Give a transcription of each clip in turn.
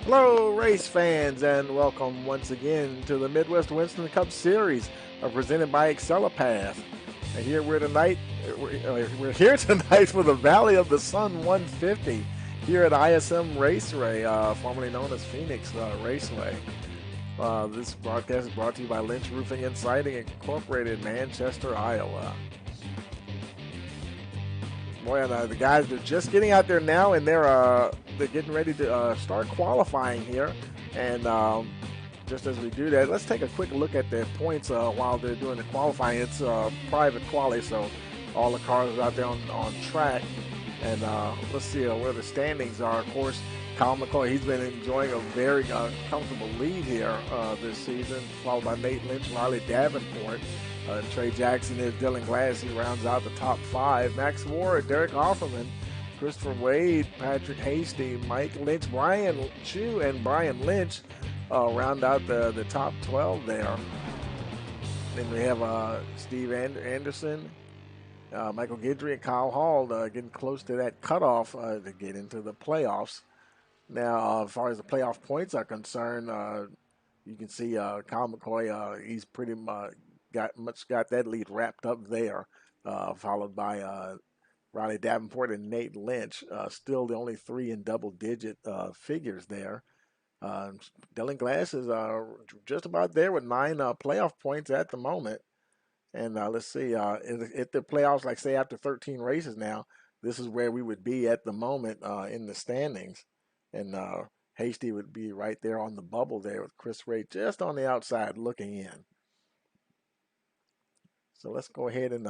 Hello, race fans, and welcome once again to the Midwest Winston Cup Series, presented by Excellipath. And here we're here tonight for the Valley of the Sun 150 here at ISM Raceway, formerly known as Phoenix Raceway. This broadcast is brought to you by Lynch Roofing and Siding Incorporated, Manchester, Iowa. Boy, and the guys are just getting out there now, and they're getting ready to start qualifying here. And just as we do that, let's take a quick look at their points while they're doing the qualifying. It's private quali, so all the cars are out there on track. And let's see where the standings are. Of course, Kyle McCoy, he's been enjoying a very comfortable lead here this season, followed by Nate Lynch, Riley Davenport. Trey Jackson is Dylan Glass. He rounds out the top five. Max Ward, Derek Offerman, Christopher Wade, Patrick Hasty, Mike Lynch, Brian Chu, and Brian Lynch round out the top 12 there. Then we have Steve Anderson, Michael Guidry, and Kyle Hall getting close to that cutoff to get into the playoffs. Now, as far as the playoff points are concerned, you can see Kyle McCoy, he's pretty much got that lead wrapped up there, followed by Riley Davenport and Nate Lynch. Still the only three in double-digit figures there. Dylan Glass is just about there with 9 playoff points at the moment. And let's see, if the playoffs, like say after 13 races now, this is where we would be at the moment in the standings. And Hasty would be right there on the bubble there with Chris Ray just on the outside looking in. So let's go ahead and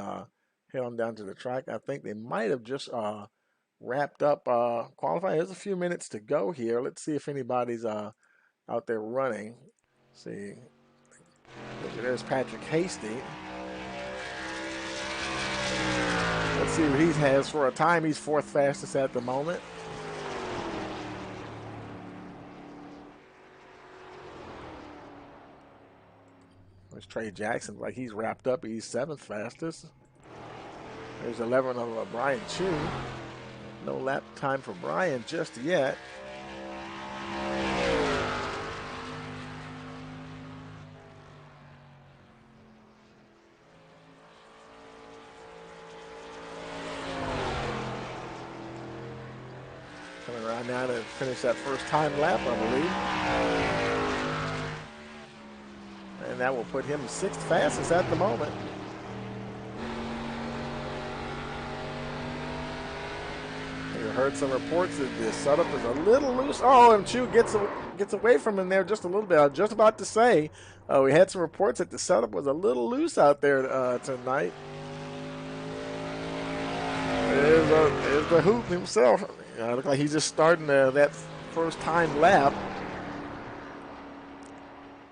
head on down to the track. I think they might have just wrapped up qualifying. There's a few minutes to go here. Let's see if anybody's out there running. Let's see, there's Patrick Hasty. Let's see what he has for a time. He's 4th fastest at the moment. There's Trey Jackson, like he's wrapped up. He's 7th fastest. There's 11 of Brian Chu. No lap time for Brian just yet. Coming around now to finish that first time lap, I believe. And that will put him 6th fastest at the moment. You heard some reports that the setup is a little loose. Oh, and Chu gets away from him there just a little bit. I was just about to say, we had some reports that the setup was a little loose out there tonight. There's the hoop himself. Looks like he's just starting that first time lap.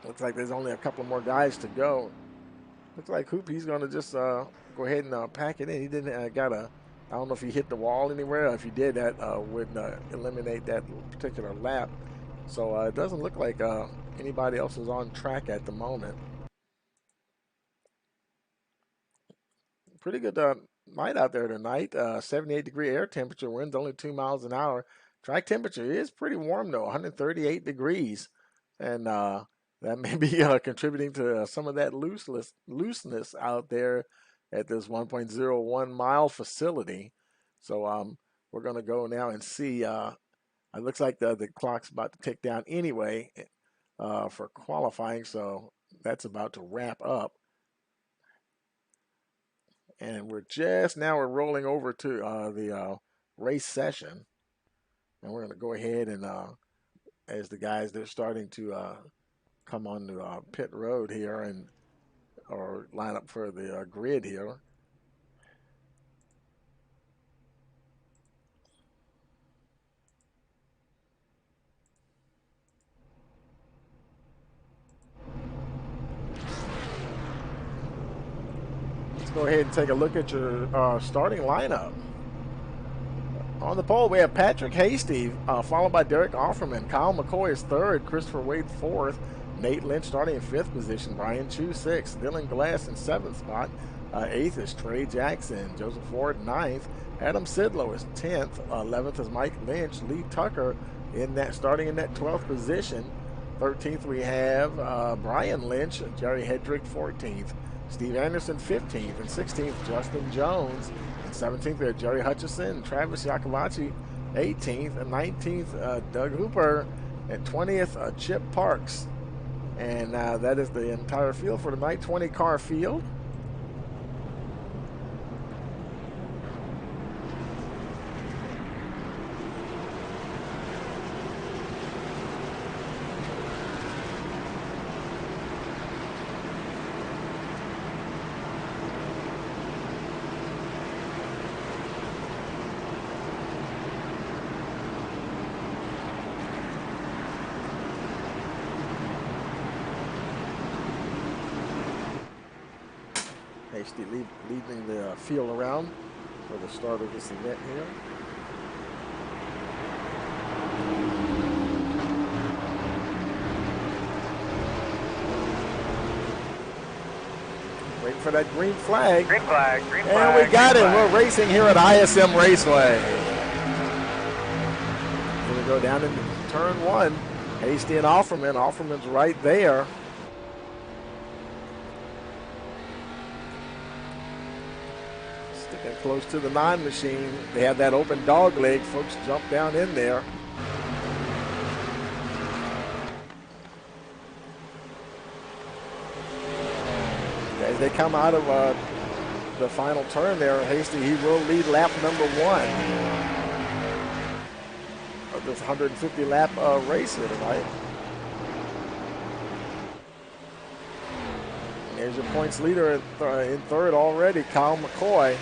Looks like there's only a couple more guys to go. Looks like Hoop, he's going to just go ahead and pack it in. He didn't I don't know if he hit the wall anywhere. If he did, that would eliminate that particular lap. So it doesn't look like anybody else is on track at the moment. Pretty good night out there tonight. 78-degree air temperature, winds only 2 miles an hour. Track temperature is pretty warm though, 138 degrees. And that may be contributing to some of that looseness out there at this 1.01 mile facility. So we're going to go now and see. It looks like the clock's about to tick down anyway for qualifying. So that's about to wrap up. And we're rolling over to the race session. And we're going to go ahead and as the guys, they're starting to come on to pit road here or line up for the grid here. Let's go ahead and take a look at your starting lineup. On the pole, we have Patrick Hasty, followed by Derek Offerman. Kyle McCoy is 3rd, Christopher Wade 4th, Nate Lynch starting in 5th position, Brian Chu 6th, Dylan Glass in 7th spot, 8th is Trey Jackson, Joseph Ford 9th, Adam Sidlow is 10th. 11th is Mike Lynch. Lee Tucker starting in that 12th position. 13th we have Brian Lynch. Jerry Hedrick 14th. Steve Anderson 15th. And 16th Justin Jones. And 17th we have Jerry Hutchison. Travis Yakovachi 18th. And 19th Doug Hooper. And 20th Chip Parks. And that is the entire field for tonight. 20-car field. Hasty leading the field around for the start of this event here. Waiting for that green flag. Green flag, green flag. And we got it. We're racing here at ISM Raceway. Here we go down into turn one. Hasty and Offerman. Offerman's right there. Sticking close to the 9 machine. They have that open dog leg. Folks jump down in there. As they come out of the final turn there, Hasty, he will lead lap number 1 of this 150 lap race here tonight. And there's your points leader in third already, Kyle McCoy.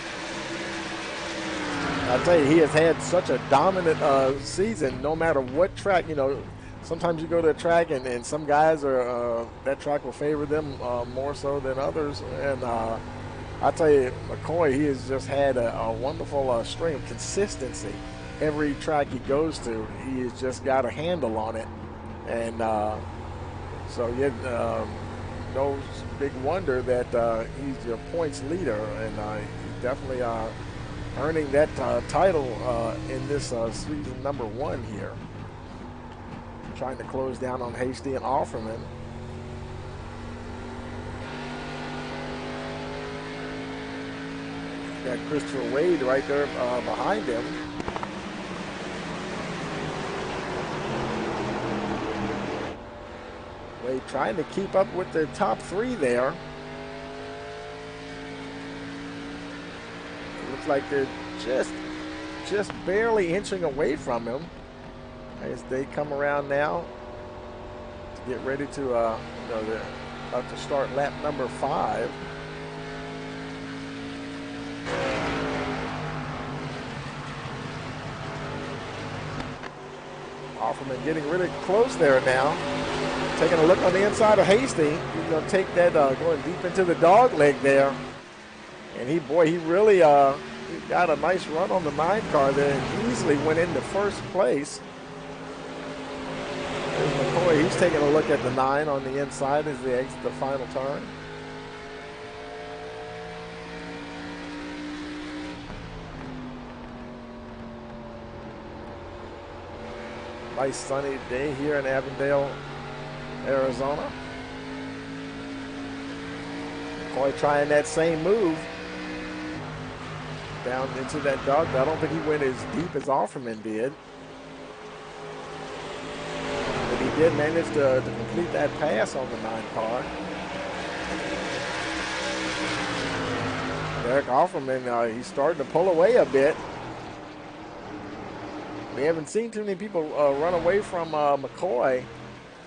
I tell you, he has had such a dominant season, no matter what track. You know, sometimes you go to a track and some guys are that track will favor them more so than others. And I tell you, McCoy, he has just had a wonderful string of consistency. Every track he goes to, he has just got a handle on it. And so yeah, no big wonder that he's your points leader, and he definitely earning that title in this season number 1 here. Trying to close down on Hasty and Offerman. Got Christopher Wade right there behind him. Wade trying to keep up with the top 3 there. It looks like they're just barely inching away from him as they come around now to get ready to, they're about to start lap number 5. Offerman getting really close there now. Taking a look on the inside of Hasty. He's going to take that, going deep into the dog leg there. And he really he got a nice run on the 9 car there and easily went into first place. There's McCoy. He's taking a look at the 9 on the inside as they exit the final turn. Nice sunny day here in Avondale, Arizona. McCoy trying that same move down into that dog. I don't think he went as deep as Offerman did. But he did manage to complete that pass on the 9 car. Derek Offerman, he's starting to pull away a bit. We haven't seen too many people run away from McCoy,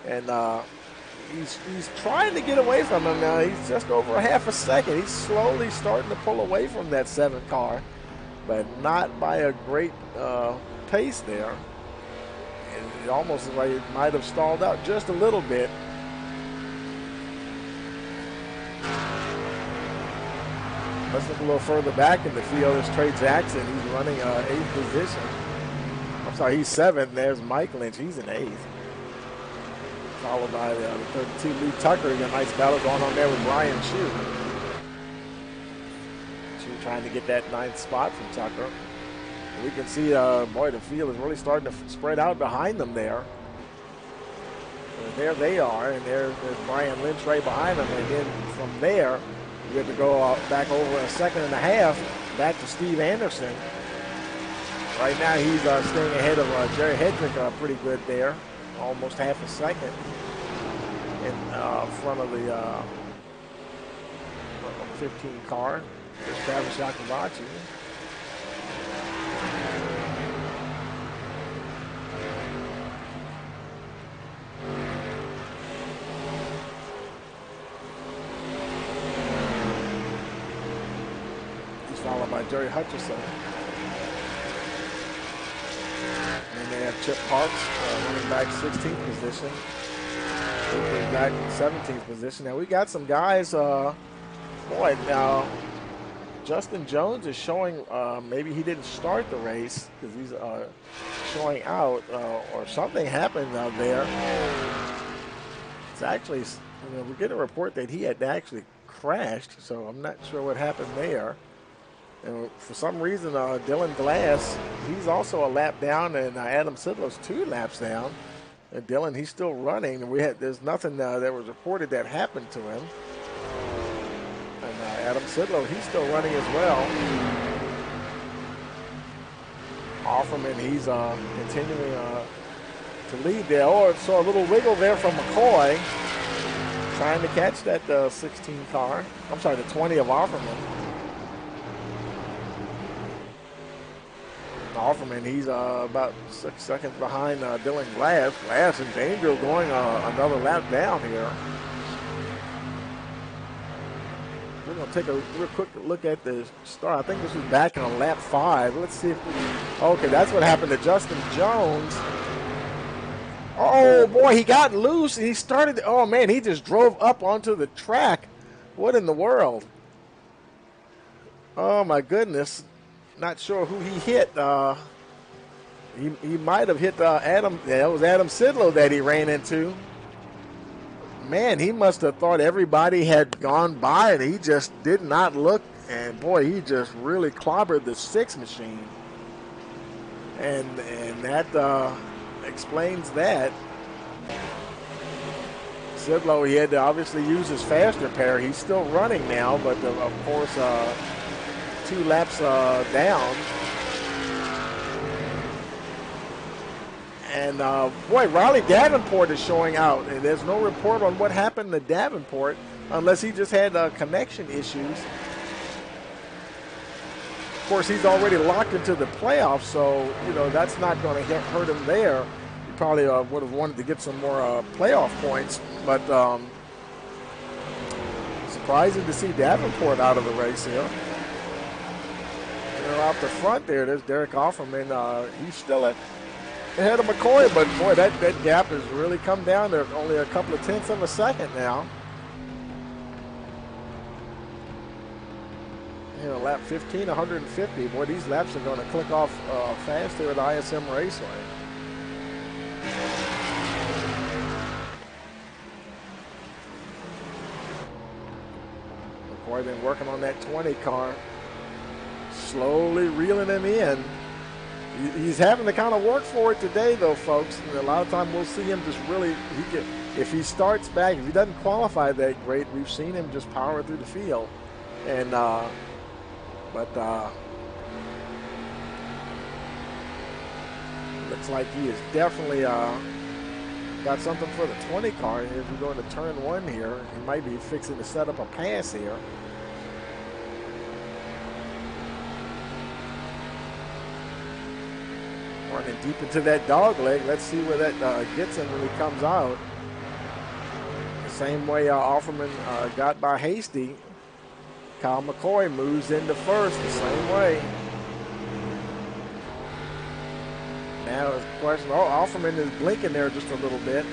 and he's trying to get away from him now. He's just over a half a second. He's slowly starting to pull away from that 7 car, but not by a great pace there. And it almost like it might have stalled out just a little bit. Let's look a little further back in the field. There's Trey Jackson. He's running 8th position. I'm sorry, he's 7th. There's Mike Lynch. He's in 8th. Followed by the 32 Lee Tucker. You got a nice battle going on there with Brian Chu. Chu trying to get that 9th spot from Tucker. We can see, boy, the field is really starting to spread out behind them there. And there they are, and there's Brian Lynch right behind them. And then from there, we have to go back over a second and a half, back to Steve Anderson. Right now, he's staying ahead of Jerry Hedrick pretty good there, almost half a second in front of the 15 car. There's Travis Yakabachi. He's followed by Jerry Hutchison. And they have Chip Parks, running back 16th position. Running back 17th position. Now we got some guys, boy, now Justin Jones is showing, maybe he didn't start the race because he's showing out, or something happened out there. It's actually, we get a report that he had actually crashed, so I'm not sure what happened there. And for some reason, Dylan Glass, he's also a lap down, and Adam Sidlow's 2 laps down. And Dylan, he's still running, and there's nothing that was reported that happened to him. And Adam Sidlow, he's still running as well. Offerman, he's continuing to lead there. Oh, saw a little wiggle there from McCoy, trying to catch that 16 car. I'm sorry, the 20 of Offerman. Offerman, he's about 6 seconds behind Dylan Glass. Glass in danger of going another lap down here. We're going to take a real quick look at the start. I think this was back on lap 5. Let's see if we... Okay, that's what happened to Justin Jones. Oh, boy, he got loose. He started... Oh, man, he just drove up onto the track. What in the world? Oh, my goodness. Not sure who he hit. He might have hit Adam. Yeah, it was Adam Sidlow that he ran into. Man, he must have thought everybody had gone by, and he just did not look. And boy, he just really clobbered the 6 machine. And that explains that. Sidlow, he had to obviously use his faster pair. He's still running now, but of course. 2 laps down. And boy, Riley Davenport is showing out, and there's no report on what happened to Davenport unless he just had connection issues. Of course, he's already locked into the playoffs, so that's not going to hurt him there. He probably would have wanted to get some more playoff points, but surprising to see Davenport out of the race here. Out the front there's Derek Offerman. He's still ahead of McCoy, but boy, that gap has really come down. There's only a couple of tenths of a second now. Lap 15, 150. Boy, these laps are going to click off fast here at ISM Raceway. McCoy been working on that 20 car. Slowly reeling him in. He's having to kind of work for it today, though, folks. And a lot of time we'll see him just really, if he starts back, if he doesn't qualify that great, we've seen him just power through the field. And, looks like he has definitely got something for the 20 car. As we go into turn 1 here, he might be fixing to set up a pass here. Running deep into that dog leg. Let's see where that gets him when he comes out. The same way Offerman got by Hasty. Kyle McCoy moves into first the same way. Now it's a question. Oh, Offerman is blinking there just a little bit.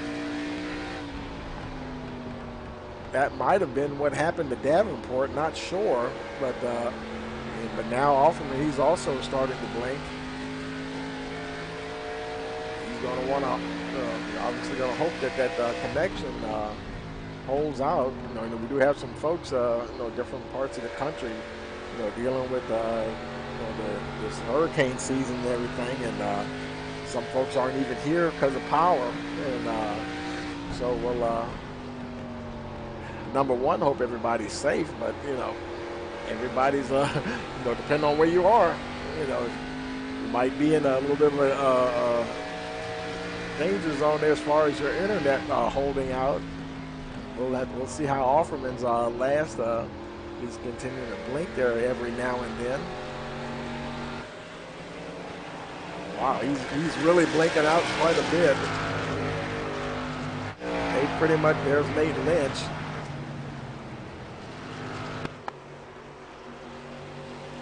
That might have been what happened to Davenport. Not sure, but now Offerman, he's also starting to blink. Going to want to obviously going to hope that connection holds out. We do have some folks different parts of the country dealing with this hurricane season and everything, and some folks aren't even here because of power. And so we'll, number one, hope everybody's safe, but, everybody's, depending on where you are, you might be in a little bit of a danger zone there as far as your internet holding out. We'll see how Offerman's last. He's continuing to blink there every now and then. Wow, he's really blinking out quite a bit. They pretty much, there's Nate Lynch.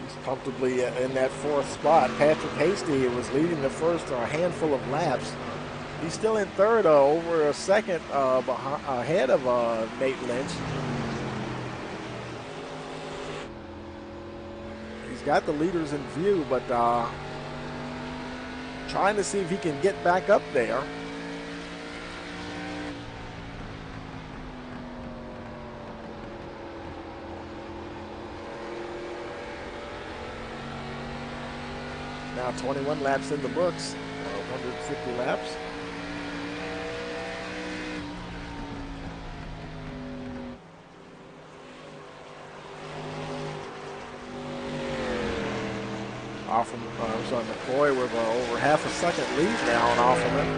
He's comfortably in that fourth spot. Patrick Hasty was leading the first handful of laps. He's still in third, over a second ahead of Nate Lynch. He's got the leaders in view, but trying to see if he can get back up there. Now 21 laps in the books, 150 laps. McCoy with over half a second lead now on Offerman.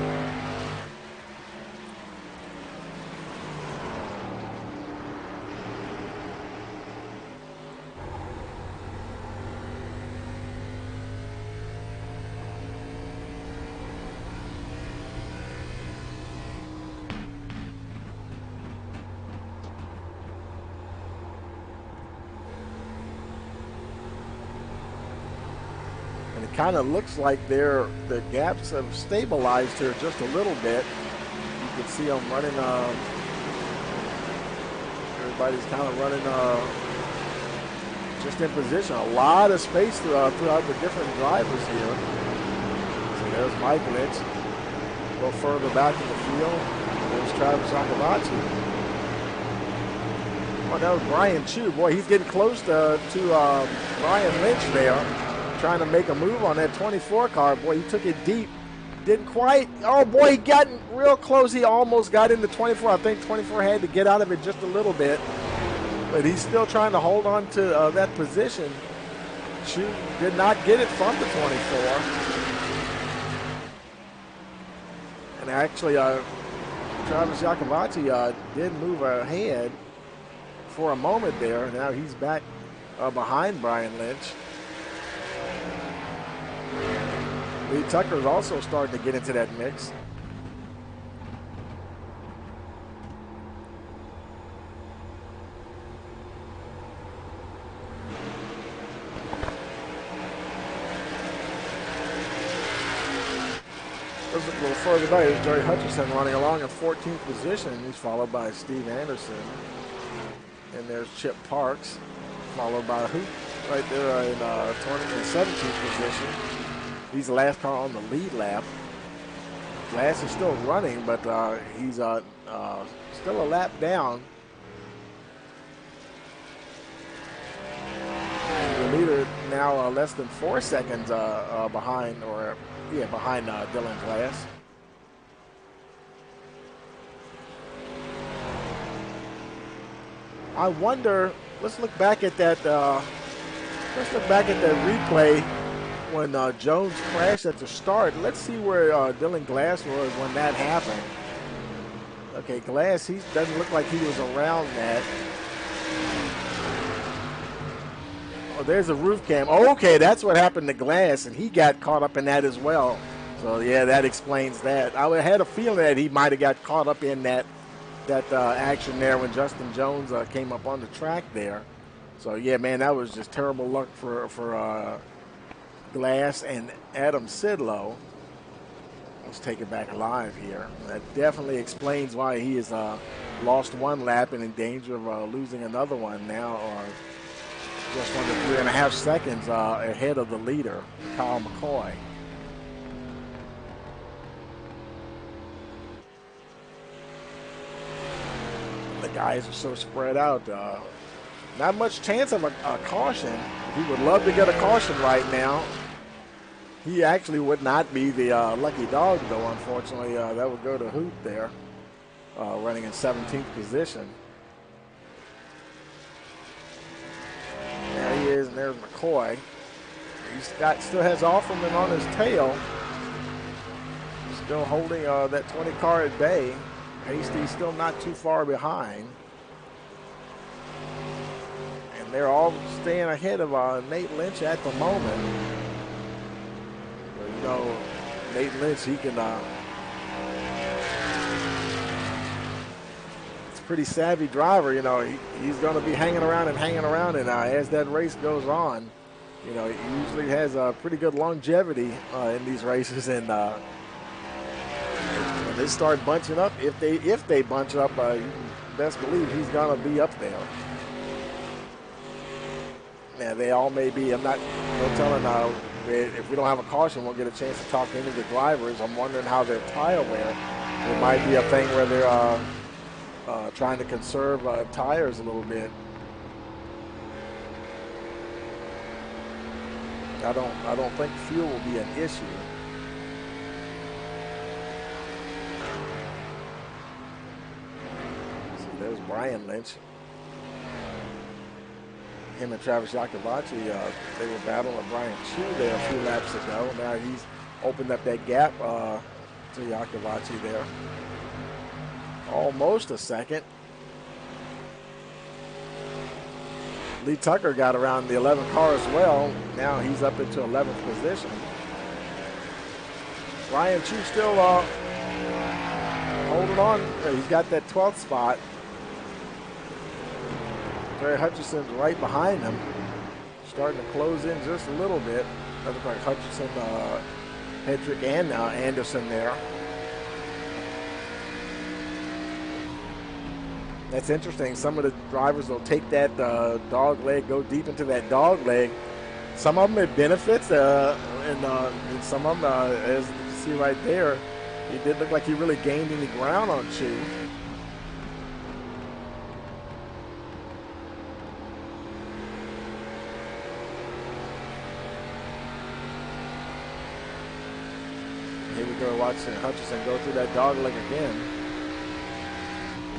Kind of looks like the gaps have stabilized here just a little bit. You can see them running. Everybody's kind of running just in position. A lot of space throughout the different drivers here. So there's Mike Lynch. A little further back in the field. There's Travis Akabachi. Oh, that was Brian Chu. Boy, he's getting close to Brian Lynch there. Trying to make a move on that 24 car. Boy, he took it deep. Didn't quite. Oh, boy, he got real close. He almost got into 24. I think 24 had to get out of it just a little bit. But he's still trying to hold on to that position. Chu did not get it from the 24. And actually, Travis Iacobacci did move ahead for a moment there. Now he's back behind Brian Lynch. Lee Tucker's also starting to get into that mix. There's a little further back. There's Jerry Hutchison running along in 14th position. He's followed by Steve Anderson. And there's Chip Parks, followed by who? Right there in 17th position. He's the last car on the lead lap. Glass is still running, but he's still a lap down. The leader now less than 4 seconds behind Dylan Glass. I wonder. Let's look back at that. Replay when Jones crashed at the start. Let's see where Dylan Glass was when that happened. Okay, Glass, he doesn't look like he was around that. Oh, there's a roof cam. Oh, okay, that's what happened to Glass, and he got caught up in that as well. So, yeah, that explains that. I had a feeling that he might have got caught up in that action there when Justin Jones came up on the track there. So, yeah, man, that was just terrible luck for Glass and Adam Sidlow. Let's take it back alive here. That definitely explains why he has lost one lap and in danger of losing another one now, or just under 3.5 seconds ahead of the leader, Kyle McCoy. The guys are so spread out. Not much chance of a caution. He would love to get a caution right now. He actually would not be the lucky dog, though, unfortunately. That would go to Hoop there, running in 17th position. There he is, and there's McCoy. Still has Offerman on his tail. Still holding that 20 car at bay. Hasty's still not too far behind. And they're all staying ahead of Nate Lynch at the moment. But, you know, Nate Lynch, he can... it's a pretty savvy driver, you know. He's going to be hanging around, and as that race goes on, you know, he usually has a pretty good longevity in these races, and when they start bunching up, if they bunch up, you can best believe he's gonna be up there. Yeah, they all may be. I'm not no telling. If we don't have a caution, we'll get a chance to talk to any of the drivers. I'm wondering how their tire wear. It might be a thing where they're trying to conserve tires a little bit. I don't think fuel will be an issue. See, there's Brian Lynch. Him and Travis Yakovachi, they were battling with Brian Chu there a few laps ago. Now he's opened up that gap to Yakovachi there. Almost a second. Lee Tucker got around the 11 car as well. Now he's up into 11th position. Brian Chu still holding on. He's got that 12th spot. Terry Hutchison's right behind him. Starting to close in just a little bit. That looks like Hutchison, Hedrick, and Anderson there. That's interesting. Some of the drivers will take that dog leg, go deep into that dog leg. Some of them it benefits, and some of them, as you can see right there, it didn't look like he really gained any ground on Chu. Here we go, watching Hutchison go through that dog leg again.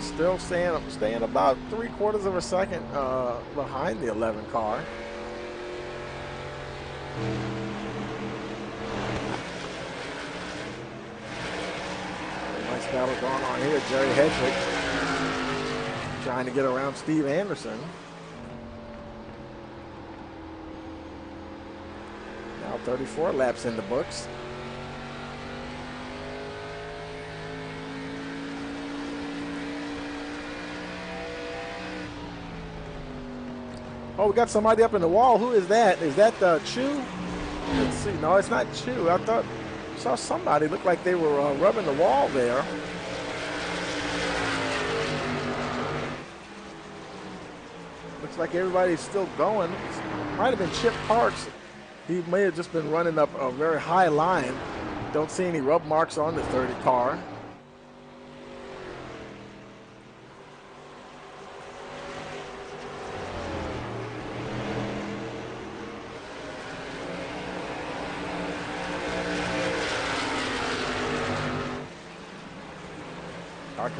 Still staying about 3/4 of a second behind the 11 car. Nice battle going on here. Jerry Hedrick trying to get around Steve Anderson. Now 34 laps in the books. Oh, we got somebody up in the wall. Who is that? Is that Chu? Let's see. No, it's not Chu. I thought I saw somebody look like they were rubbing the wall there. Looks like everybody's still going. Might have been Chip Parks. He may have just been running up a very high line. Don't see any rub marks on the 30 car.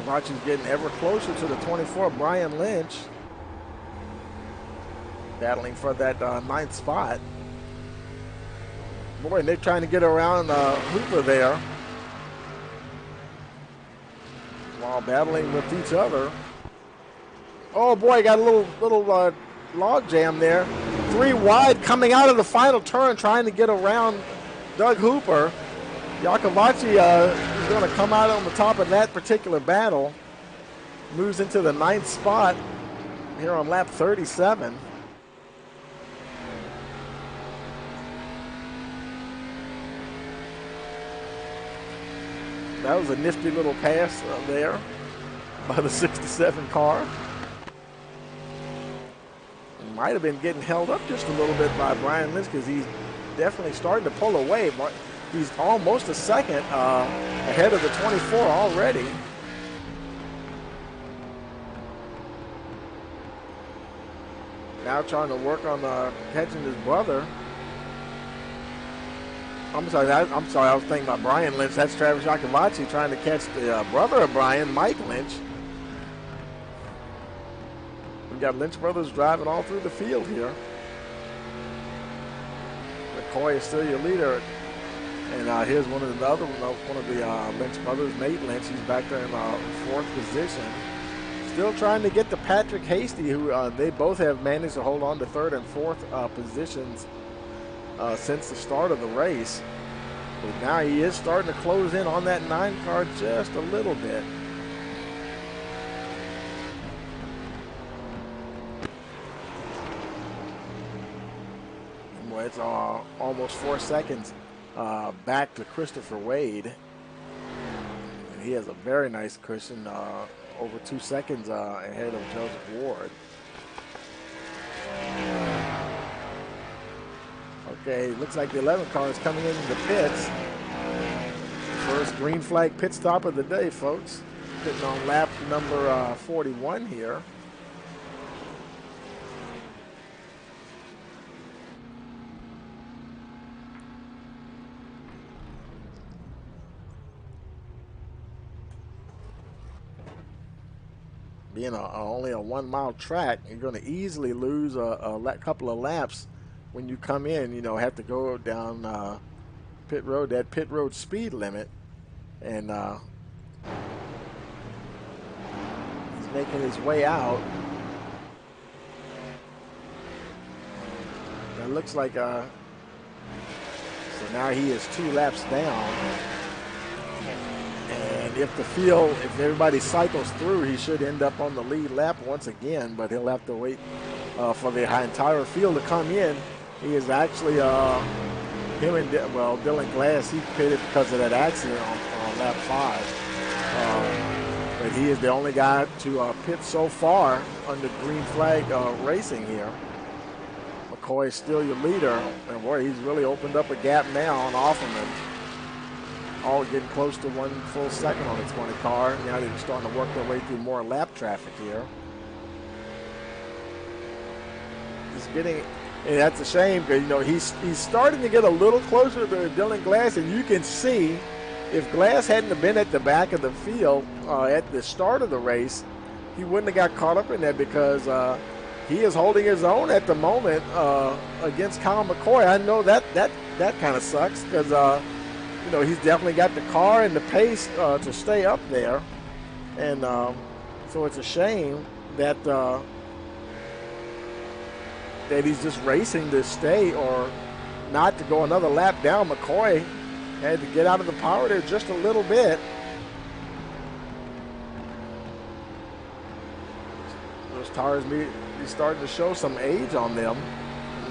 Kavachi's getting ever closer to the 24. Brian Lynch battling for that 9th spot. Boy, and they're trying to get around Hooper there while battling with each other. Oh boy, got a little log jam there. 3 wide coming out of the final turn, trying to get around Doug Hooper. Yakovachi is going to come out on the top of that particular battle. Moves into the 9th spot here on lap 37. That was a nifty little pass there by the 67 car. Might have been getting held up just a little bit by Brian Lynch because he's definitely starting to pull away. He's almost a second ahead of the 24 already. Now trying to work on catching his brother. I'm sorry. I was thinking about Brian Lynch. That's Travis Giacovacci trying to catch the brother of Brian, Mike Lynch. We got Lynch brothers driving all through the field here. McCoy is still your leader, and here's one of the Lynch brothers, Nate Lynch. He's back there in fourth position, still trying to get to Patrick Hasty, who they both have managed to hold on to third and fourth positions since the start of the race. But now he is starting to close in on that 9 car just a little bit. Well, it's almost 4 seconds back to Christopher Wade. And he has a very nice cushion, over 2 seconds ahead of Joseph Ward. Okay, looks like the 11 car is coming into the pits. First green flag pit stop of the day, folks. Pitting on lap number 41 here. Being only a 1 mile track, you're going to easily lose a couple of laps when you come in. You know, have to go down pit road, that pit road speed limit, and he's making his way out. It looks like so now he is 2 laps down. And if everybody cycles through, he should end up on the lead lap once again, but he'll have to wait for the entire field to come in. He is actually, Dylan Glass, he pitted because of that accident on lap 5. But he is the only guy to pit so far under green flag racing here. McCoy is still your leader, and boy, he's really opened up a gap now on Offerman. All getting close to 1 full second on the 20 car. Now they're starting to work their way through more lap traffic here. He's getting, and that's a shame because, you know, he's starting to get a little closer to Dylan Glass, and you can see if Glass hadn't have been at the back of the field at the start of the race, he wouldn't have got caught up in that because he is holding his own at the moment against Kyle McCoy. I know that kind of sucks because you know, he's definitely got the car and the pace to stay up there. And so it's a shame that that he's just racing to stay or not to go another lap down. McCoy had to get out of the power there just a little bit. Those tires be starting to show some age on them.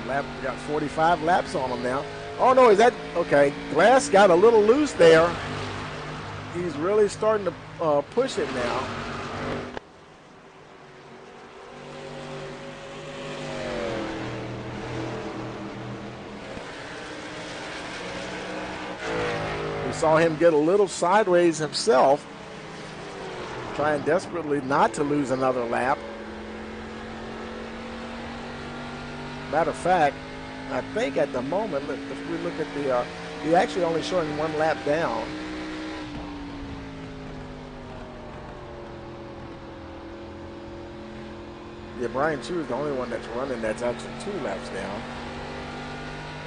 Got 45 laps on them now. Oh, no, is that – okay, Glass got a little loose there. He's really starting to push it now. We saw him get a little sideways himself, trying desperately not to lose another lap. Matter of fact, I think at the moment, if we look at the, he's actually only showing 1 lap down. Yeah, Brian Chu is the only one that's running that's actually 2 laps down.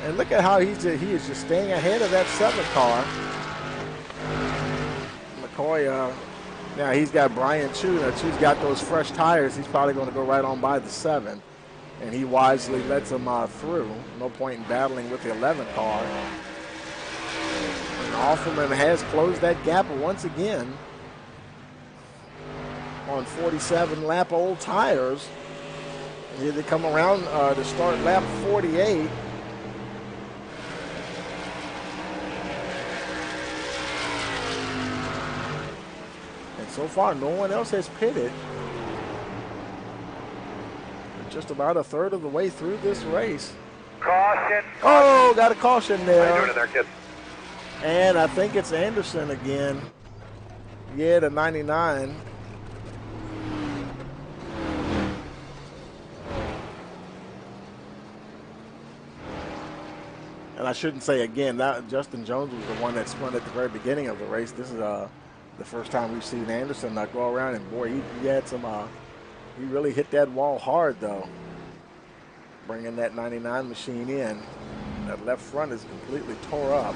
And look at how he is just staying ahead of that 7 car. McCoy, now he's got Brian Chu. Now Chu's got those fresh tires. He's probably going to go right on by the 7. And he wisely lets him through. No point in battling with the 11 car. And Offerman has closed that gap once again on 47 lap old tires. And here they come around to start lap 48. And so far, no one else has pitted. Just about a third of the way through this race. Caution. Oh, got a caution there. How you doing there, kids? And I think it's Anderson again. Yeah, the 99. I shouldn't say again, that Justin Jones was the one that spun at the very beginning of the race. This is the first time we've seen Anderson go around, and boy, he had some, he really hit that wall hard though. Bringing that 99 machine in. That left front is completely tore up.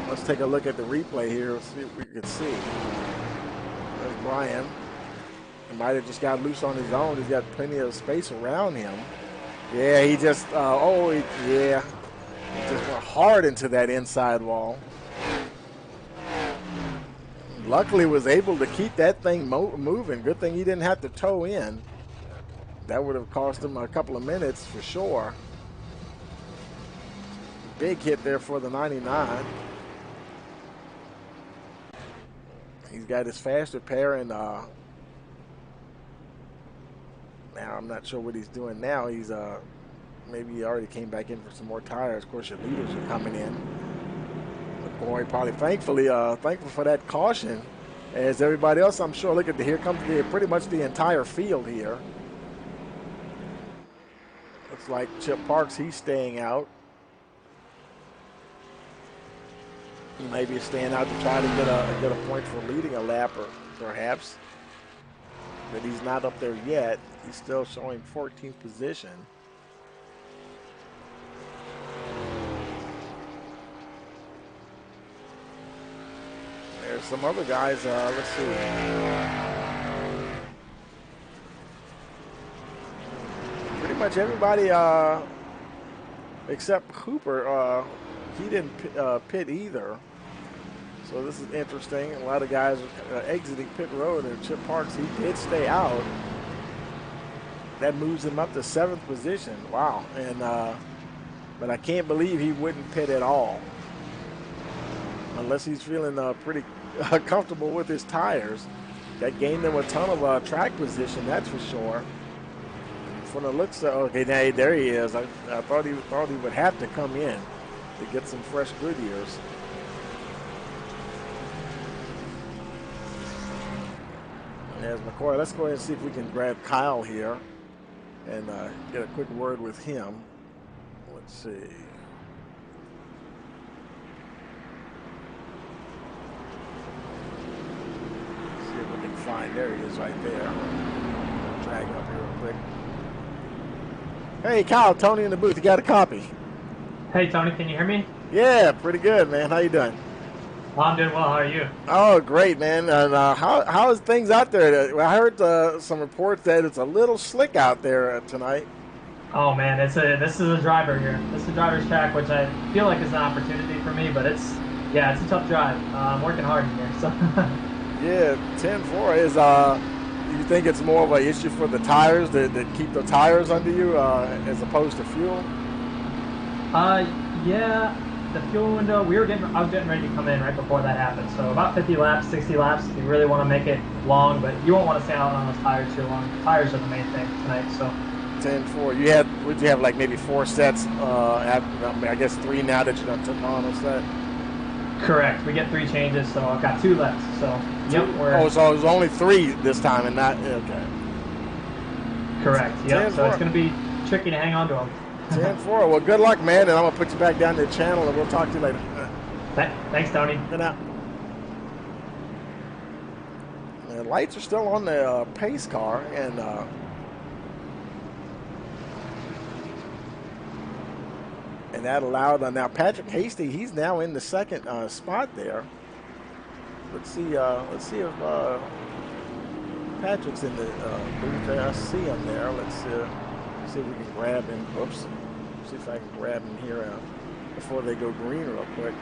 Let's take a look at the replay here. Let's see if we can see. There's Brian. He might have just got loose on his own. He's got plenty of space around him. Yeah, he just, he just went hard into that inside wall. Luckily was able to keep that thing moving. Good thing he didn't have to tow in. That would have cost him a couple of minutes for sure. Big hit there for the 99. He's got his faster pair, and now I'm not sure what he's doing now. He's maybe he already came back in for some more tires. Of course, your leaders are coming in. But boy, probably thankful for that caution. As everybody else, I'm sure, look at here comes pretty much the entire field here. Looks like Chip Parks, he's staying out. He may be staying out to try to get a point for leading a lap, or perhaps. But he's not up there yet. He's still showing 14th position. There's some other guys. Let's see. Pretty much everybody except Hooper. He didn't pit either. So this is interesting. A lot of guys exiting pit road, and Chip Parks, he did stay out. That moves him up to 7th position. Wow. And but I can't believe he wouldn't pit at all, unless he's feeling pretty comfortable with his tires. That gained him a ton of track position, that's for sure. From the looks of, okay, now there he is. I thought he would have to come in to get some fresh Goodyears. There's McCoy. Let's go ahead and see if we can grab Kyle here and get a quick word with him. Let's see. See if we can find. There he is right there. Drag him up here real quick. Hey, Kyle, Tony in the booth. You got a copy? Hey, Tony, can you hear me? Yeah, pretty good, man. How you doing? Well, I'm doing well. How are you? Oh, great, man. And how is things out there? I heard some reports that it's a little slick out there tonight. Oh man, this is a driver here. This is a driver's track, which I feel like is an opportunity for me, but it's a tough drive. I'm working hard here. So. Yeah, 10-4 is. You think it's more of an issue for the tires that keep the tires under you as opposed to fuel? Yeah. The fuel window, I was getting ready to come in right before that happened. So about 50 laps, 60 laps. You really want to make it long, but you won't want to stay out on those tires too long. Tires are the main thing tonight. So 10-4. Would you have like maybe 4 sets? I guess 3 now that you done took on a set. Correct. We get 3 changes, so I've got 2 left. So so it was only 3 this time, and not okay. Correct. Yep. So it's going to be tricky to hang on to them. 10-4. Well, good luck, man, and I'm going to put you back down to the channel, and we'll talk to you later. Thanks, Tony. Good night. The lights are still on the pace car, and that allowed now Patrick Hasty. He's now in the 2nd spot there. Let's see if Patrick's in the booth there. I see him there. Let's see if we can grab him. Oops. See if I can grab him here before they go green real quick.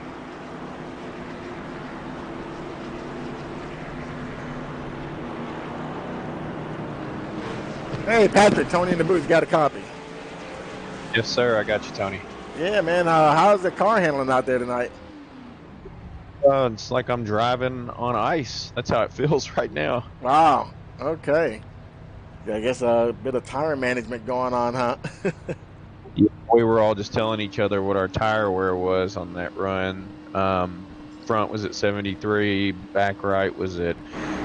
Hey, Patrick, Tony in the booth. Got a copy? Yes, sir. I got you, Tony. Yeah, man. How's the car handling out there tonight? It's like I'm driving on ice. That's how it feels right now. Wow. Okay. Yeah, I guess a bit of tire management going on, huh? Yeah, we were all just telling each other what our tire wear was on that run. Front was at 73, back right was at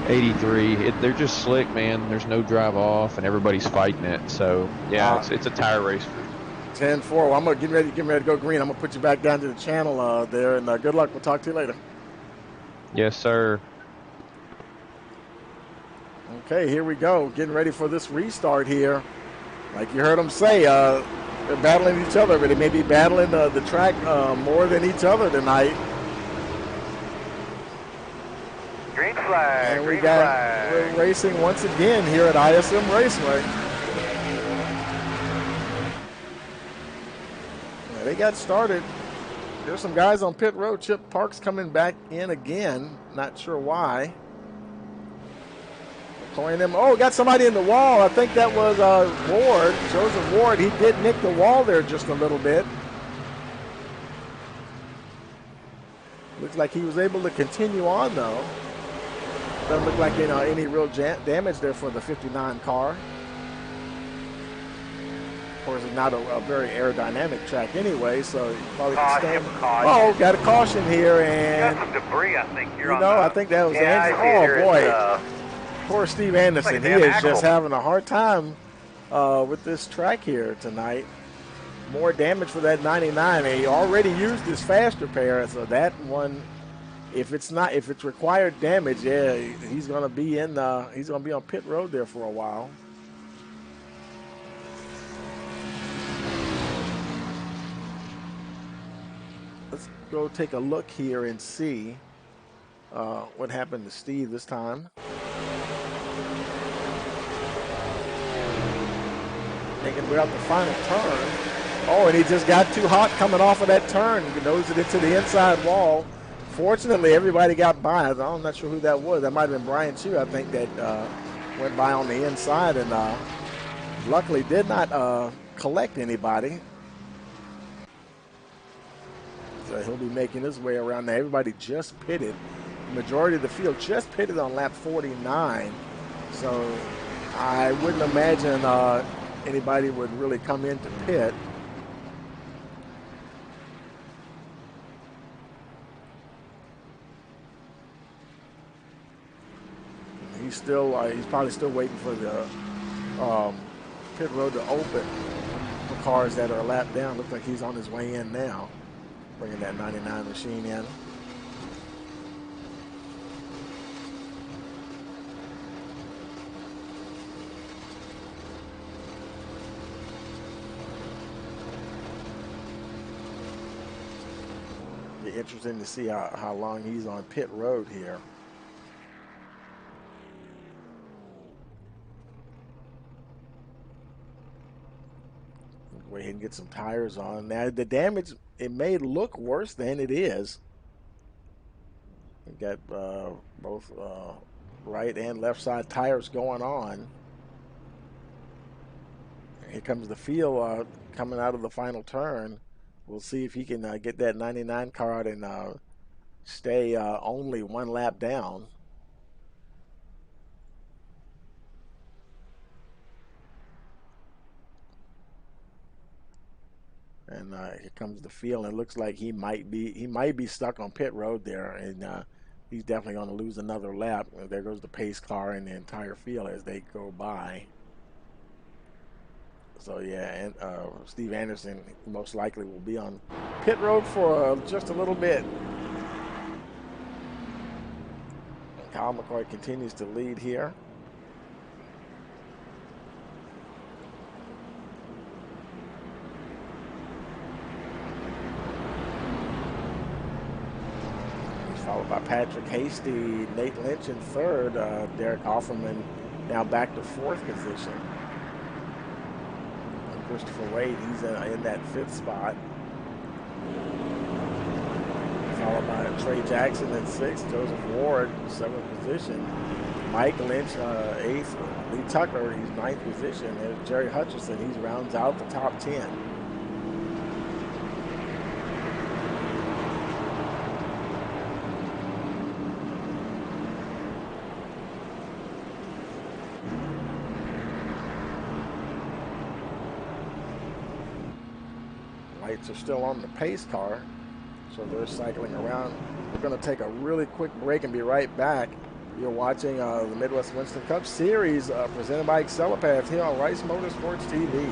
83. They're just slick, man. There's no drive off, and everybody's fighting it. So, yeah, it's a tire race. 10-4. Well, I'm getting ready to go green. I'm gonna put you back down to the channel there, and good luck. We'll talk to you later. Yes, sir. Okay, here we go. Getting ready for this restart here. Like you heard them say, they're battling each other, but they may be battling the track more than each other tonight. Green flag. And Green we're racing once again here at ISM Raceway. Yeah, they got started. There's some guys on pit road. Chip Park's coming back in again. Not sure why. Calling them. Oh, got somebody in the wall. I think that was Ward, Joseph Ward. He did nick the wall there just a little bit. Looks like he was able to continue on though. Doesn't look like any real damage there for the 59 car. Of course, it's not a very aerodynamic track anyway, so you probably can stand. Oh, got a caution here, and got some debris, I think. I think that was Anderson. Oh boy, poor Steve Anderson. He is just having a hard time with this track here tonight. More damage for that 99. And he already used his fast repair, so that one. If it's required damage, yeah, he's gonna be on pit road there for a while. Let's go take a look here and see what happened to Steve this time. Making way out the final turn. Oh, and he just got too hot coming off of that turn. He nosed it into the inside wall. Fortunately, everybody got by. I'm not sure who that was. That might have been Brian Chu, I think, that went by on the inside and luckily did not collect anybody. So he'll be making his way around there. Everybody just pitted. The majority of the field just pitted on lap 49. So I wouldn't imagine anybody would really come into pit. He's probably still waiting for the pit road to open for cars that are lapped down. Looks like he's on his way in now, bringing that 99 machine in. Be interesting to see how long he's on pit road here. Go ahead and get some tires on. Now the damage, it may look worse than it is. We've got both right and left side tires going on. Here comes the field coming out of the final turn. We'll see if he can get that 99 car out and stay only one lap down. And here comes the field. It looks like he might be stuck on pit road there, and he's definitely going to lose another lap. There goes the pace car and the entire field as they go by. So yeah, and Steve Anderson most likely will be on pit road for just a little bit. And Kyle McCoy continues to lead here. Followed by Patrick Hasty, Nate Lynch in third, Derek Offerman now back to fourth position. And Christopher Wade, he's in that fifth spot. Followed by Trey Jackson in sixth, Joseph Ward, seventh position. Mike Lynch, eighth. Lee Tucker, he's ninth position. There's Jerry Hutchison, he rounds out the top 10. Are still on the pace car, so they're cycling around. We're going to take a really quick break and be right back. You're watching the Midwest Winston Cup Series presented by Excellipath here on Rice Motorsports TV.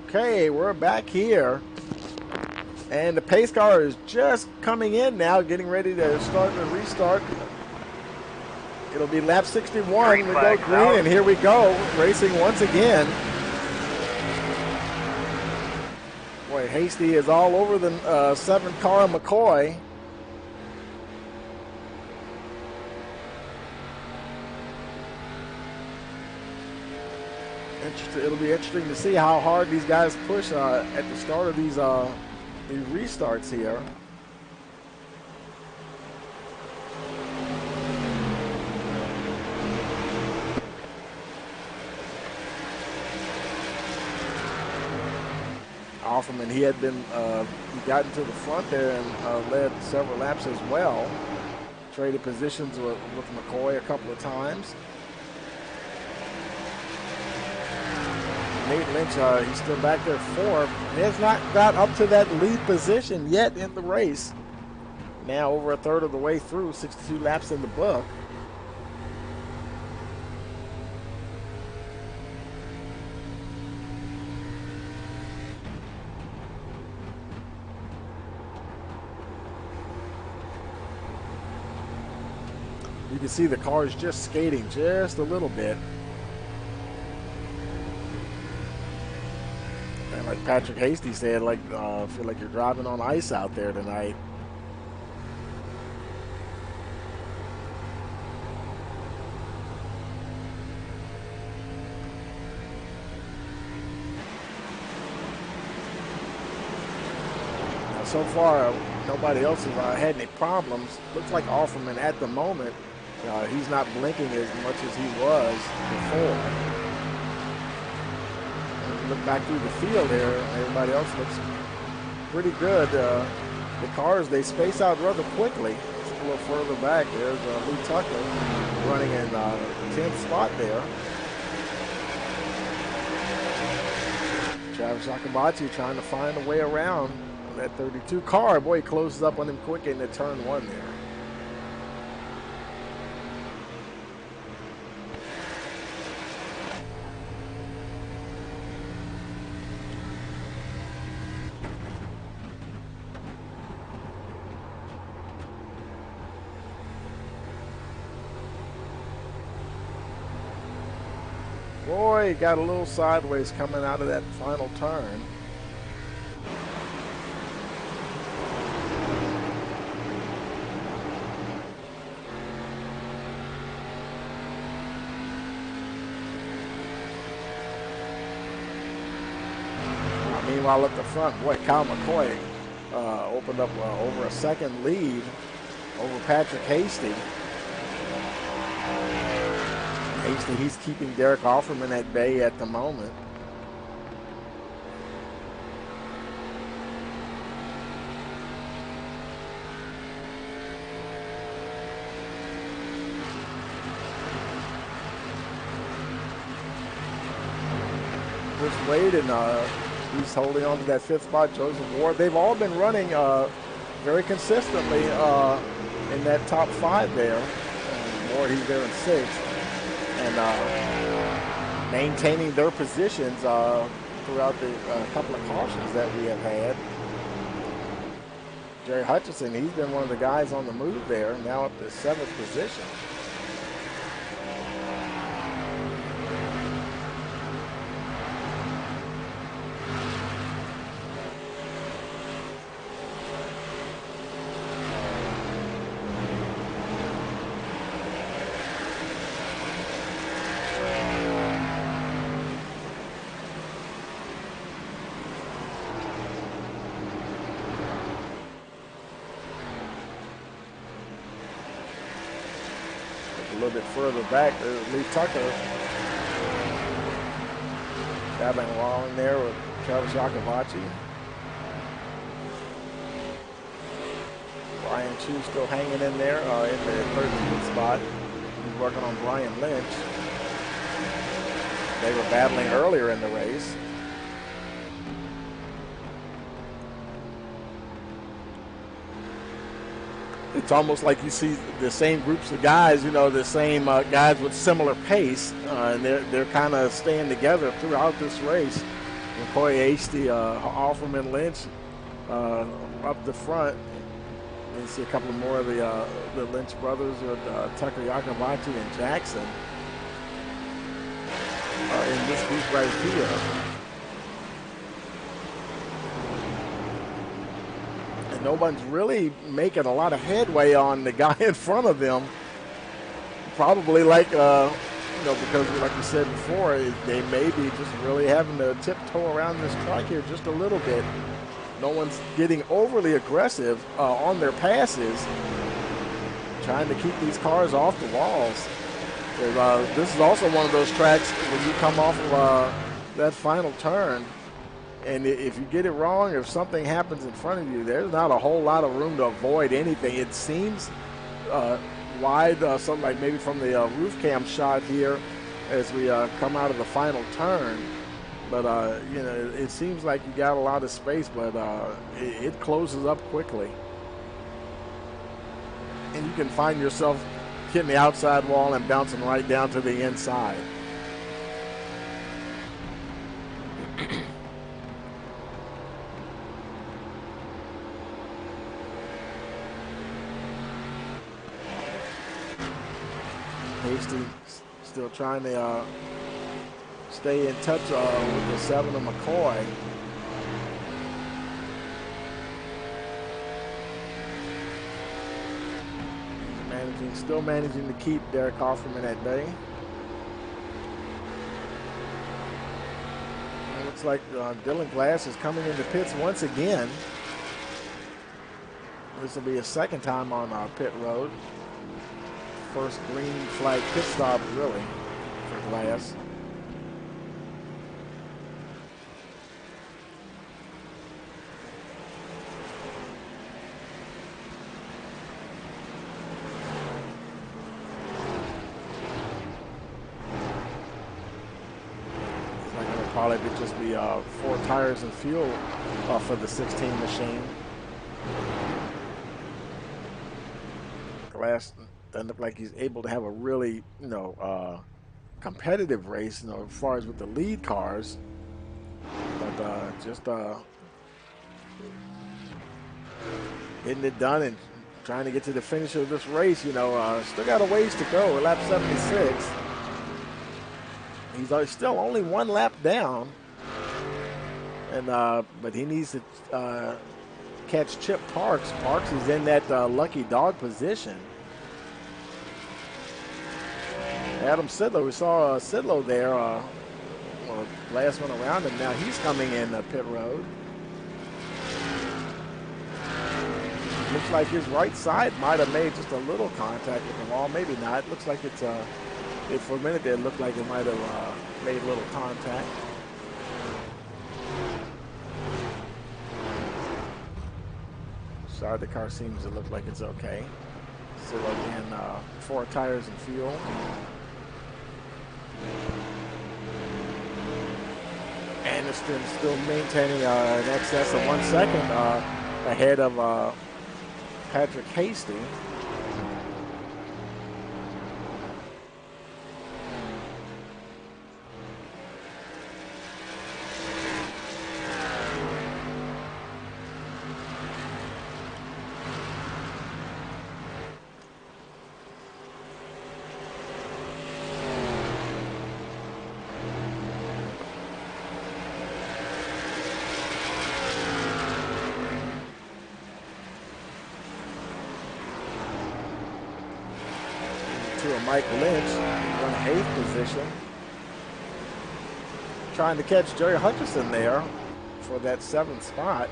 Okay, we're back here. And the pace car is just coming in now, getting ready to start the restart. It'll be lap 61. Green We go flag green, out. and here we go, racing once again. Boy, Hasty is all over the 7 car McCoy. It'll be interesting to see how hard these guys push at the start of these restarts here. Offerman, he had been, he got into the front there and led several laps as well. Traded positions with McCoy a couple of times. Nate Lynch, he's still back there fourth. He has not got up to that lead position yet in the race. Now over a third of the way through, 62 laps in the book. You can see the cars just skating just a little bit. And like Patrick Hasty said, like feel like you're driving on ice out there tonight. Now, so far, nobody else has had any problems. Looks like Offerman at the moment, he's not blinking as much as he was before. Look back through the field here, everybody else looks pretty good. The cars, they space out rather quickly. It's a little further back. There's Lee Tucker running in 10th spot there. Travis Akabachi trying to find a way around that 32 car. Boy, he closes up on him quick into turn 1 there. Boy, he got a little sideways coming out of that final turn. Meanwhile, at the front, boy, Kyle McCoy opened up over a second lead over Patrick Hasty. He's keeping Derek Offerman at bay at the moment. Chris Wade and he's holding on to that 5th spot. Joseph Ward. They've all been running very consistently in that top 5 there. Ward, he's there in 6th. And maintaining their positions throughout the couple of cautions that we have had. Jerry Hutchison, he's been one of the guys on the move there, now up to 7th position. A little bit further back, there's Lee Tucker battling along there with Travis Yakavachi. Brian Chu still hanging in there in the 13th spot. He's working on Brian Lynch. They were battling earlier in the race. It's almost like you see the same groups of guys, you know, the same guys with similar pace, and they're kind of staying together throughout this race. McCoy, Hasty, Offerman, Lynch up the front. You see a couple more of the Lynch brothers with Tucker Yakavachi and Jackson in this group right here. And no one's really making a lot of headway on the guy in front of them. Probably like, because like we said before, they may be just really having to tiptoe around this track here just a little bit. No one's getting overly aggressive on their passes, trying to keep these cars off the walls. This is also one of those tracks when you come off of that final turn, and if you get it wrong, if something happens in front of you, there's not a whole lot of room to avoid anything. It seems wide, something like maybe from the roof cam shot here as we come out of the final turn. But, it seems like you got a lot of space, but it closes up quickly. And you can find yourself hitting the outside wall and bouncing right down to the inside. Hasty still trying to stay in touch with the 7 of McCoy. Still managing to keep Derek Offerman at bay. It looks like Dylan Glass is coming into pits once again. This will be his second time on pit road. First green flag pit stop, really, for Glass. Probably would just be 4 tires and fuel for the 16 machine. Glass doesn't look like he's able to have a really, competitive race, as far as with the lead cars. But just getting it done and trying to get to the finish of this race. Still got a ways to go. Lap 76. He's still only 1 lap down, and but he needs to catch Chip Parks. Parks is in that lucky dog position. Adam Sidlow, we saw Sidlow there, last one around him. Now he's coming in pit road. Looks like his right side might have made just a little contact with the wall. Maybe not. Looks like it's for a minute there, it looked like it might have made a little contact. Side of the car seems to look like it's okay. So again, 4 tires and fuel. Anderson still maintaining an excess of 1 second ahead of Patrick Hasty. Mike Lynch on 8th position. Trying to catch Jerry Hutchison there for that 7th spot.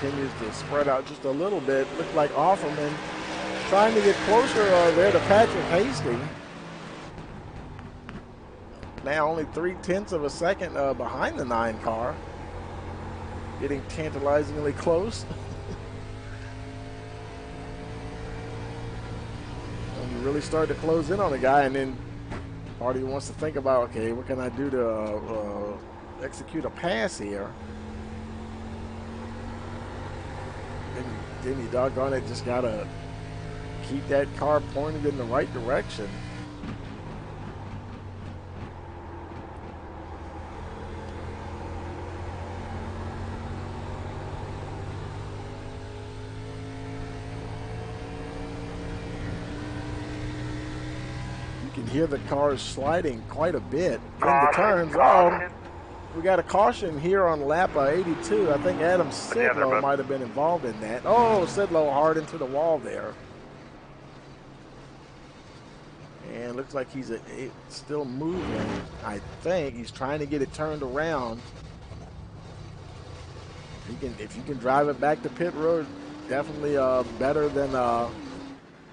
continues to spread out just a little bit. Looked like Offerman trying to get closer there to Patrick Hasty. Now only 0.3 of a second behind the 9 car. Getting tantalizingly close. And you really start to close in on a guy, and then part of you wants to think about, okay, what can I do to execute a pass here? Then you doggone it, just gotta keep that car pointed in the right direction. You can hear the cars sliding quite a bit in the turns. Oh, we got a caution here on lap 82. I think Adam Sidlow might have been involved in that. Oh, Sidlow hard into the wall there. And looks like he's still moving. I think he's trying to get it turned around. If you can drive it back to pit road, definitely better than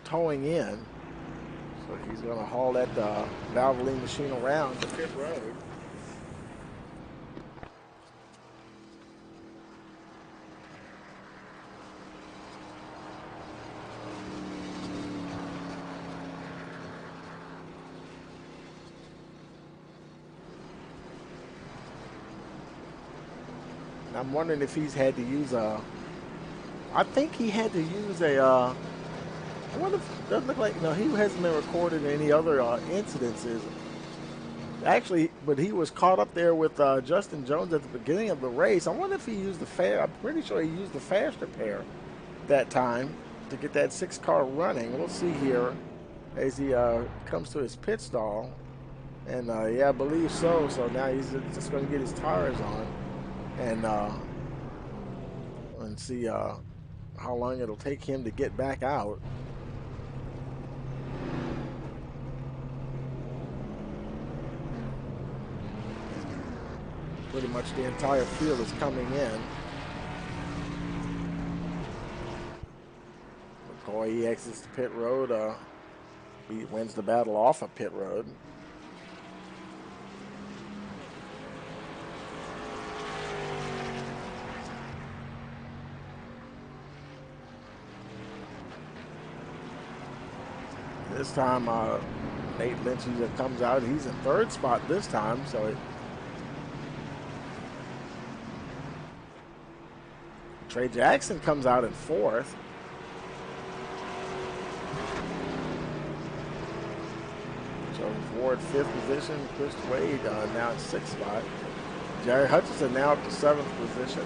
towing in. So he's going to haul that Valvoline machine around to pit road. I'm wondering if he's had to use I think he had to use I wonder if it doesn't look like, no, he hasn't been recorded in any other incidences. Actually, but he was caught up there with Justin Jones at the beginning of the race. I wonder if he used I'm pretty sure he used the faster pair that time to get that 6 car running. We'll see here as he comes to his pit stall. And yeah, I believe so. So now he's just going to get his tires on. And see how long it'll take him to get back out. Pretty much the entire field is coming in. McCoy, he exits the pit road. He wins the battle off of pit road. This time, Nate Lynch comes out. He's in 3rd spot this time. So Trey Jackson comes out in 4th. So Ward 5th position. Chris Wade now in 6th spot. Jerry Hutchinson now up to 7th position.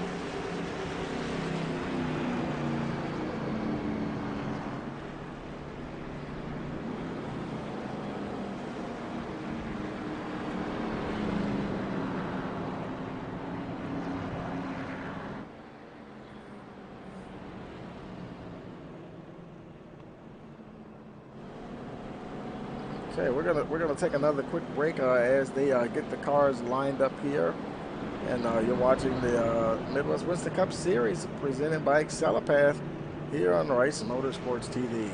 Okay, we're gonna take another quick break as they get the cars lined up here, and you're watching the Midwest Winston Cup Series presented by Excellipath here on Rice Motorsports TV.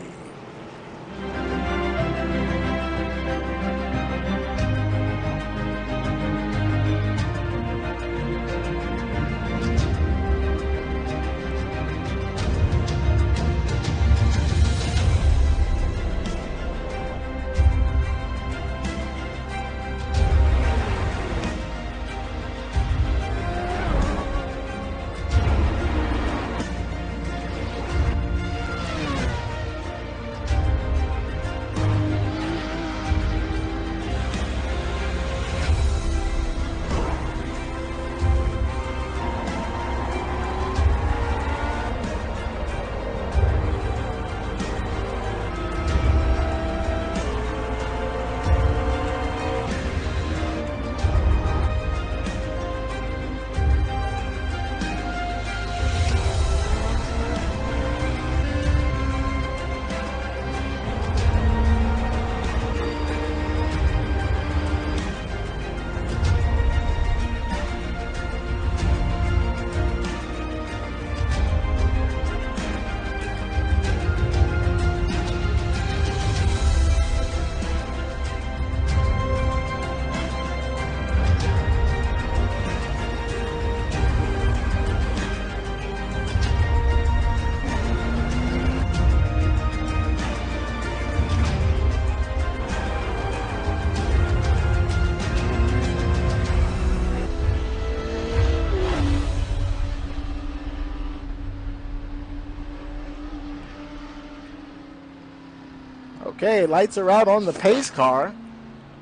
Okay, lights are out on the pace car,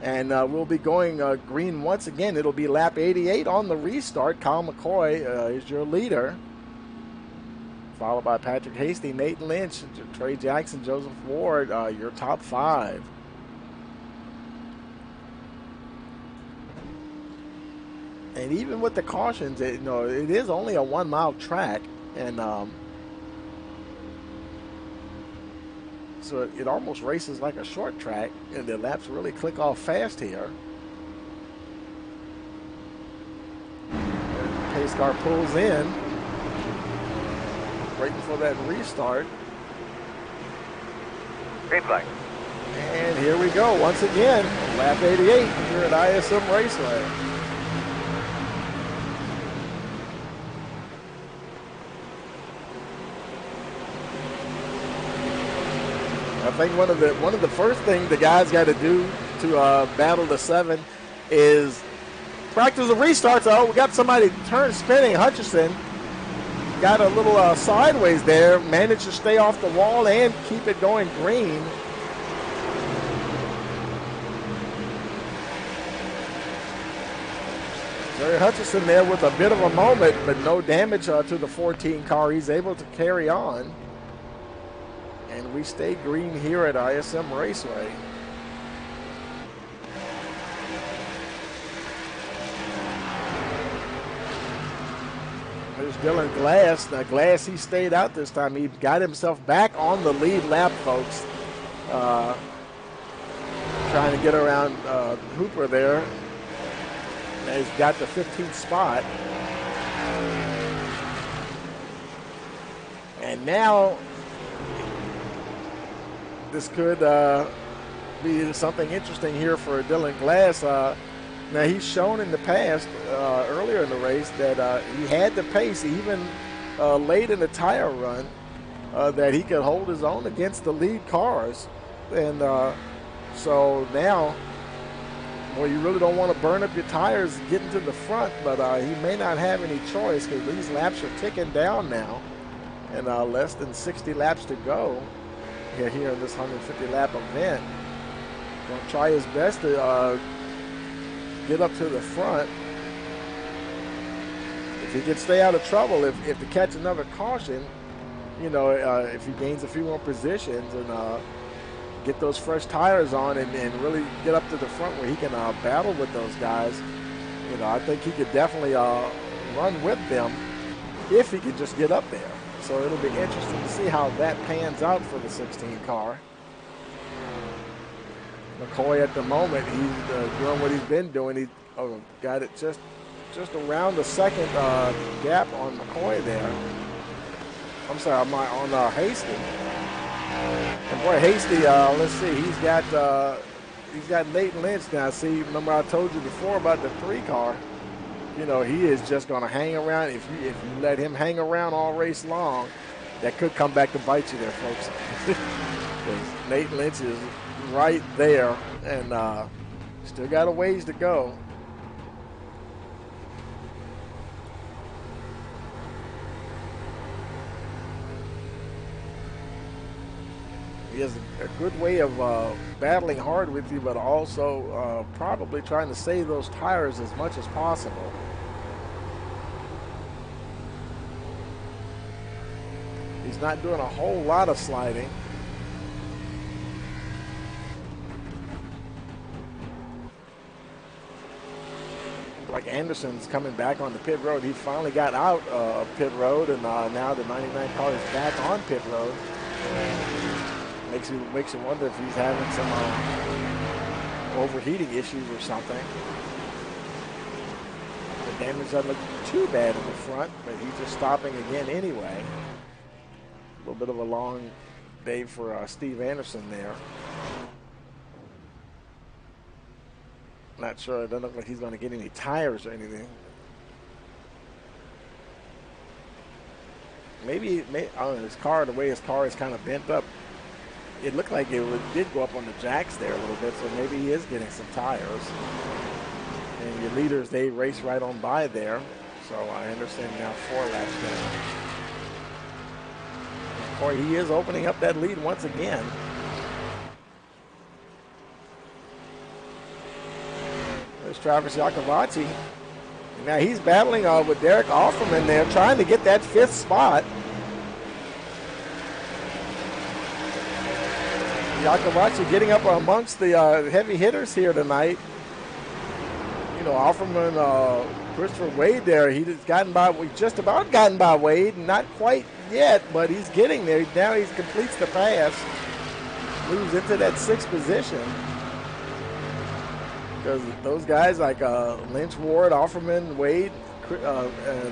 and we'll be going green once again. It'll be lap 88 on the restart. Kyle McCoy is your leader, followed by Patrick Hasty, Nate Lynch, Trey Jackson, Joseph Ward, your top 5. And even with the cautions, it is only a 1 mile track, and so it almost races like a short track, and the laps really click off fast here. And pace car pulls in, waiting for that restart. Green flag. And here we go once again, lap 88 here at ISM Raceway. I think one of the first things the guys got to do to battle the 7 is practice the restarts. Oh, we got somebody turn spinning. Hutchison got a little sideways there, managed to stay off the wall and keep it going green. Jerry Hutchison there with a bit of a moment, but no damage to the 14 car. He's able to carry on. And we stay green here at ISM Raceway. There's Dylan Glass. Now Glass, he stayed out this time. He got himself back on the lead lap, folks. Trying to get around Hooper there. Now he's got the 15th spot. And now this could be something interesting here for Dylan Glass. Now he's shown in the past, earlier in the race, that he had the pace, even late in the tire run, that he could hold his own against the lead cars. And so now, well, you really don't want to burn up your tires getting to the front, but he may not have any choice because these laps are ticking down now, and less than 60 laps to go here in this 150 lap event. Going to try his best to get up to the front. If he can stay out of trouble, if to catch another caution, if he gains a few more positions and get those fresh tires on and really get up to the front where he can battle with those guys, I think he could definitely run with them if he could just get up there. So it'll be interesting to see how that pans out for the 16 car. McCoy at the moment, he's doing what he's been doing. He got it just around the second gap on McCoy there. I'm sorry, on Hasty. And boy, Hasty, let's see, he's got Nate Lynch now. See, remember I told you before about the 3 car. He is just going to hang around. If you let him hang around all race long, that could come back to bite you there, folks. Because Nate Lynch is right there, and still got a ways to go. He has a good way of battling hard with you, but also probably trying to save those tires as much as possible. He's not doing a whole lot of sliding. Like Anderson's coming back on the pit road. He finally got out of pit road, and now the 99 car is back on pit road. Makes you wonder if he's having some overheating issues or something. The damage doesn't look too bad in the front, but he's just stopping again anyway. A little bit of a long day for Steve Anderson there. Not sure. It doesn't look like he's going to get any tires or anything. Maybe his car, the way his car is kind of bent up, it looked like it did go up on the jacks there a little bit, so maybe he is getting some tires. And your leaders, they race right on by there. So Anderson now 4 laps down. Boy, he is opening up that lead once again. Travis Yakovacci. Now he's battling with Derek Offerman there, trying to get that 5th spot. Yakovacci getting up amongst the heavy hitters here tonight. You know, Offerman, Christopher Wade there, he just about gotten by Wade, not quite yet, but he's getting there. Now he completes the pass, moves into that 6th position. Because those guys like Lynch, Ward, Offerman, Wade,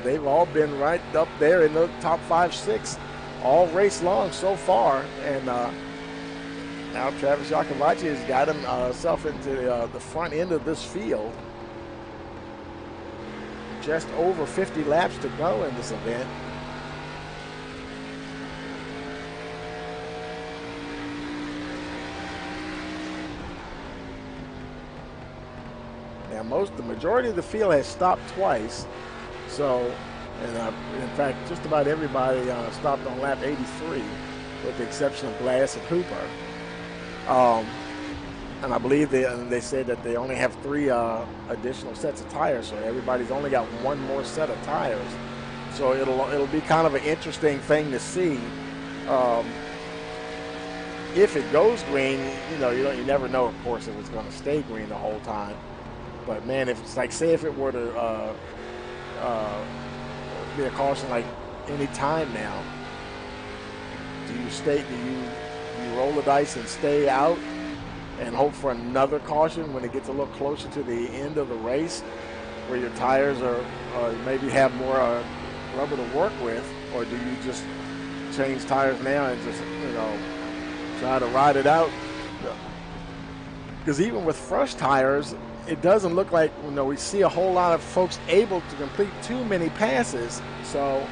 they've all been right up there in the top 5, 6 all race long so far. And now Travis Yakovacci has got himself into the front end of this field. Just over 50 laps to go in this event. Now the majority of the field has stopped twice. So, and in fact, just about everybody stopped on lap 83, with the exception of Glass and Hooper. And I believe they said that they only have 3 additional sets of tires, so everybody's only got 1 more set of tires. So it'll be kind of an interesting thing to see. If it goes green, you never know, of course, if it's going to stay green the whole time. But man, if it's like, say if it were to be a caution like any time now, do you roll the dice and stay out and hope for another caution when it gets a little closer to the end of the race, where your tires are maybe have more rubber to work with, or do you just change tires now and just try to ride it out? Because even with fresh tires, it doesn't look like we see a whole lot of folks able to complete too many passes. So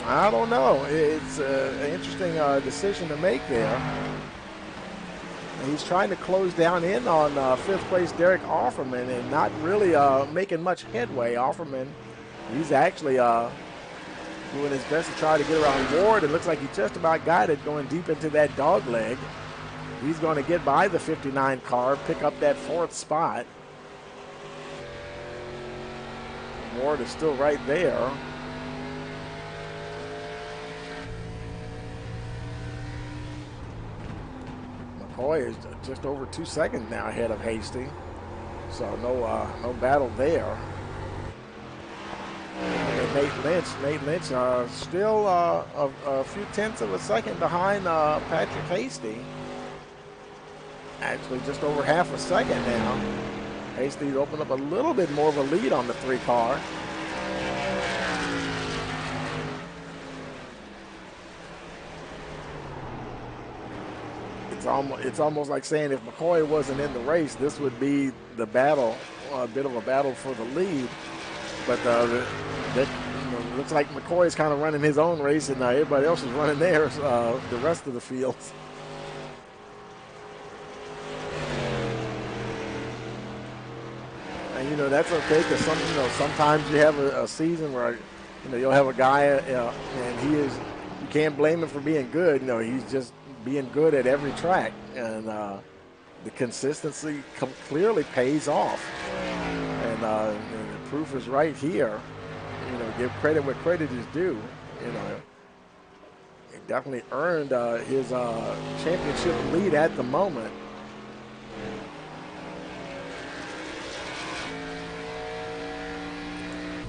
I don't know. It's an interesting decision to make there. He's trying to close down in on 5th place Derek Offerman and not really making much headway. Offerman, he's actually doing his best to try to get around Ward. It looks like he just about got it, going deep into that dog leg. He's going to get by the 59 car, pick up that 4th spot. Ward is still right there. McCoy is just over 2 seconds now ahead of Hasty, so no battle there. Nate Lynch still a few tenths of a second behind Patrick Hasty. Actually, just over half a second now. Hasty's opened up a little bit more of a lead on the 3 car. It's almost like saying if McCoy wasn't in the race, this would be the battle, a bit of a battle for the lead. But looks like McCoy is kind of running his own race, and everybody else is running theirs, the rest of the field. And that's okay, because sometimes you have a season where you'll have a guy and you can't blame him for being good. He's just being good at every track, and the consistency clearly pays off. And the proof is right here. Give credit where credit is due. He definitely earned his championship lead at the moment.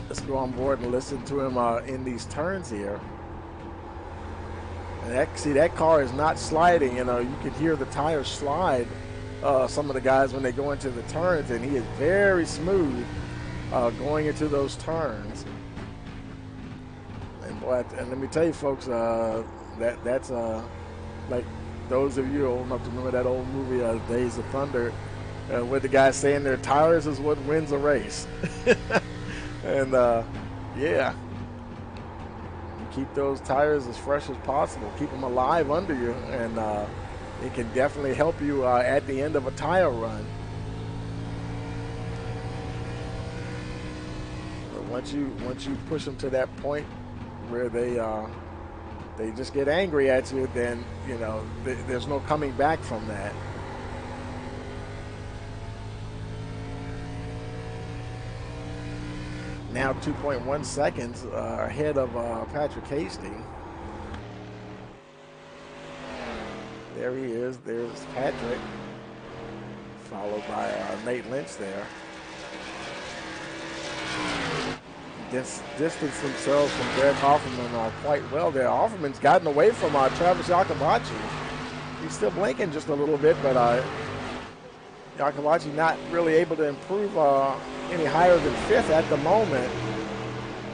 Let's go on board and listen to him in these turns here. And that car is not sliding. You can hear the tires slide. Some of the guys when they go into the turns, and he is very smooth going into those turns. And boy, and let me tell you, folks, that's like those of you old enough to remember that old movie Days of Thunder, where the guy saying their tires is what wins a race. And yeah, you keep those tires as fresh as possible, keep them alive under you, and it can definitely help you at the end of a tire run. But once you push them to that point where they just get angry at you, then there's no coming back from that. Now 2.1 seconds ahead of Patrick Hastings. There he is. There's Patrick, followed by Nate Lynch there. Distance themselves from Greg Offerman quite well there. Offerman's gotten away from Travis Yakabachi. He's still blinking just a little bit, but Yakabachi not really able to improve any higher than 5th at the moment.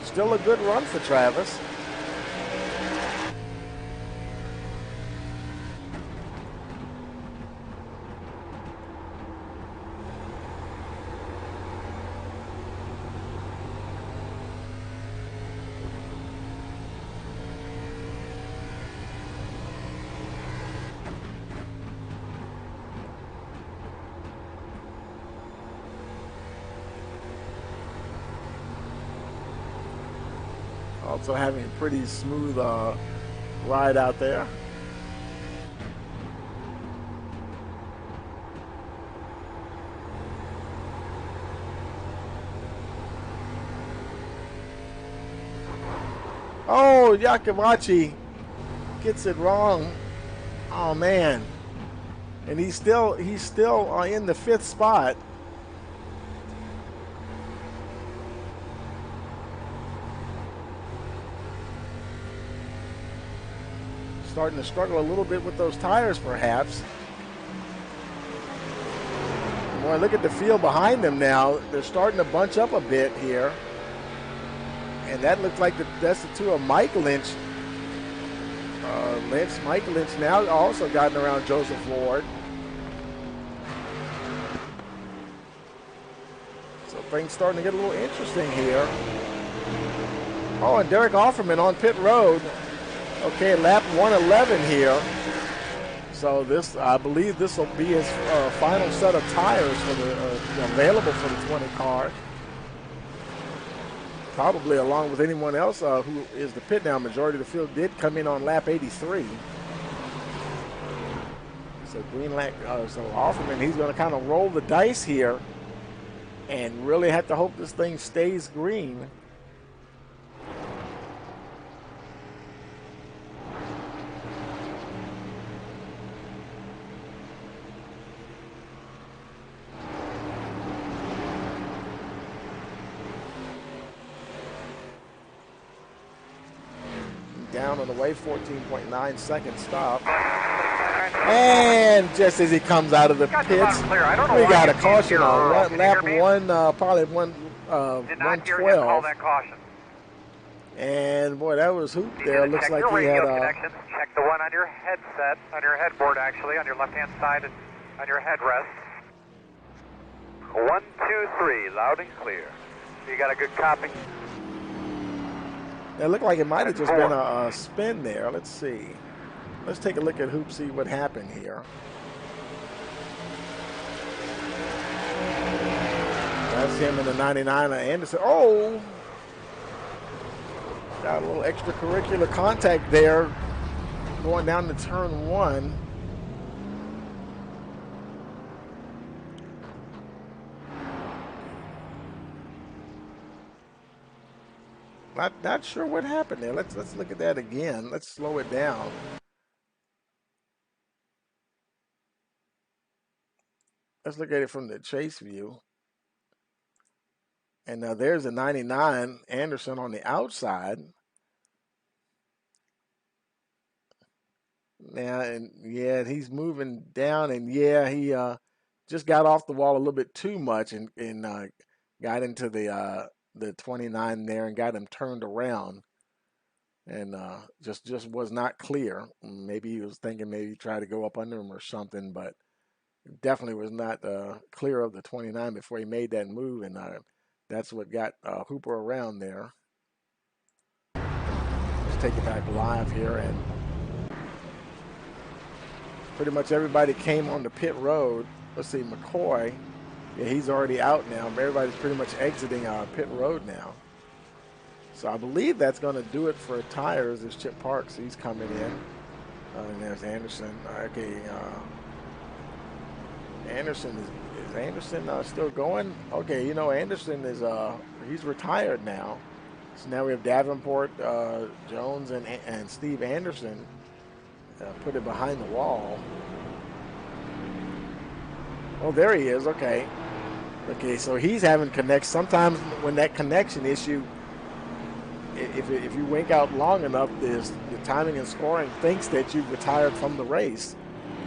Still a good run for Travis. Also having a pretty smooth ride out there. Oh, Yakabachi gets it wrong. Oh man. And he's still in the 5th spot. Starting to struggle a little bit with those tires, perhaps. Boy, look at the field behind them now. They're starting to bunch up a bit here. And that looks like that's the two of Mike Lynch. Mike Lynch now also gotten around Joseph Ward. So things starting to get a little interesting here. Oh, and Derek Offerman on pit road. Okay, lap 111 here. So this, I believe this will be his final set of tires for the available for the 20 car. Probably along with anyone else who is the pit now. Majority of the field did come in on lap 83. So so Offerman, he's going to kind of roll the dice here and really have to hope this thing stays green. Down on the way, 14.9 second stop. And just as he comes out of the pits, we got a caution on lap 1, probably 112. And boy, that was hoop there. Looks like he had check the one on your headset, on your headboard actually, on your left-hand side and on your headrest. 1, 2, 3, loud and clear. You got a good copy? It looked like it might have just been a spin there. Let's see. Let's take a look at Hoop, see what happened here. That's him in the 99 of Anderson. Oh! Got a little extracurricular contact there going down to turn 1. Not sure what happened there. Let's look at that again. Let's slow it down. Let's look at it from the chase view. And now there's a 99 Anderson on the outside. Now, and yeah, he's moving down, and yeah, he just got off the wall a little bit too much and got into the 29 there and got him turned around, and just was not clear. Maybe he was thinking maybe try to go up under him or something, but definitely was not clear of the 29 before he made that move, and that's what got Hooper around there. Let's take it back live here, and pretty much everybody came on the pit road. Let's see, McCoy. Yeah, he's already out now. Everybody's pretty much exiting pit road now. So I believe that's going to do it for tires. There's Chip Parks. He's coming in. And there's Anderson. Okay. Anderson is Anderson still going? Okay, you know Anderson is he's retired now. So now we have Davenport, Jones, and Steve Anderson put it behind the wall. Oh, there he is. Okay. Okay, so he's having connects. Sometimes when that connection issue, if you wink out long enough, the timing and scoring thinks that you've retired from the race.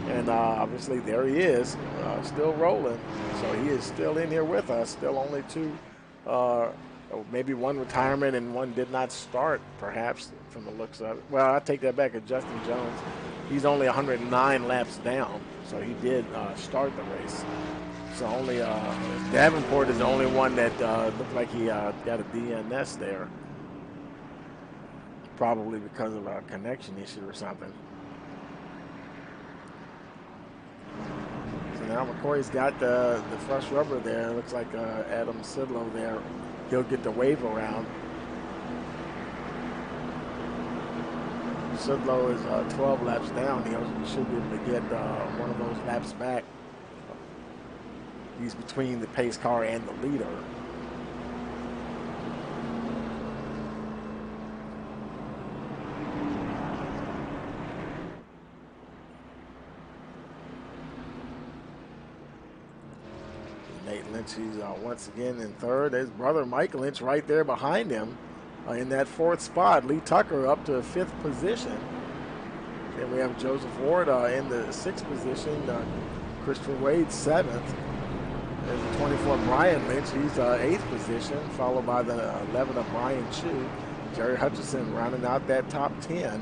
And obviously there he is, still rolling. So he is still in here with us. Still only two, maybe one retirement and one did not start, perhaps, from the looks of it. Well, I take that back. Justin Jones, he's only 109 laps down, so he did start the race. So only Davenport is the only one that looked like he got a DNS there, probably because of a connection issue or something. So now McCoy's got the fresh rubber there. Looks like Adam Sidlow there. He'll get the wave around. Sidlow is 12 laps down. He should be able to get one of those laps back. He's between the pace car and the leader. Nate Lynch, he's once again in third. His brother Mike Lynch right there behind him in that fourth spot. Lee Tucker up to fifth position. Then we have Joseph Ward in the sixth position. Christopher Wade seventh. There's the 24 Brian Lynch. He's eighth position, followed by the 11 of Brian Chu. Jerry Hutchison rounding out that top 10.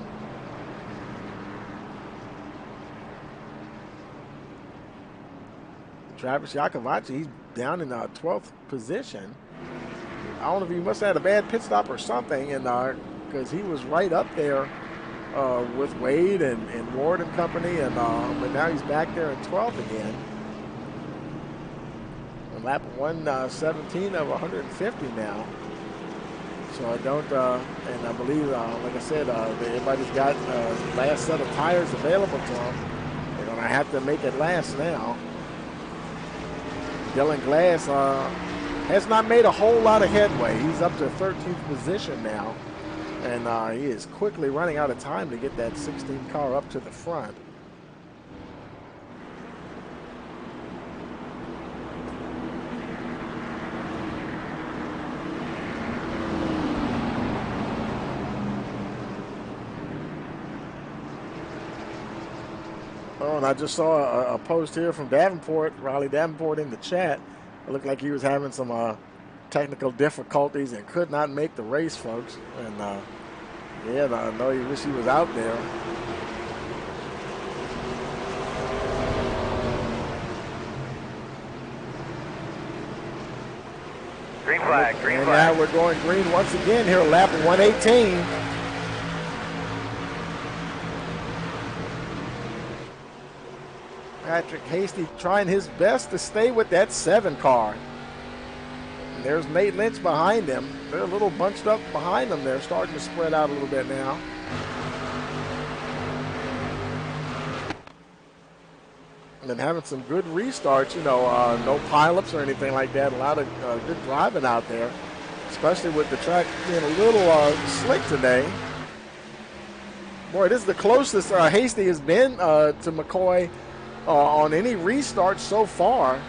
Travis Yakovachi, he's down in 12th position. I don't know if he must have had a bad pit stop or something, and because he was right up there with Wade and Ward and company, and but now he's back there in 12th again. Lap 117 of 150 now. So I don't, and I believe, like I said, everybody's got the last set of tires available to them. They're going to have to make it last now. Dylan Glass has not made a whole lot of headway. He's up to 13th position now, and he is quickly running out of time to get that 16 car up to the front. Oh, and I just saw a post here from Davenport, Riley Davenport, in the chat. It looked like he was having some technical difficulties and could not make the race, folks. And yeah, I know he wish he was out there. Green flag, green and flag. now we're going green once again here, lap 118. Patrick Hasty trying his best to stay with that 7 car. And there's Nate Lynch behind him. They're a little bunched up behind them. They're starting to spread out a little bit now. And then having some good restarts, you know, no pileups or anything like that. A lot of good driving out there, especially with the track being a little slick today. Boy, this is the closest Hasty has been to McCoy on any restart so far.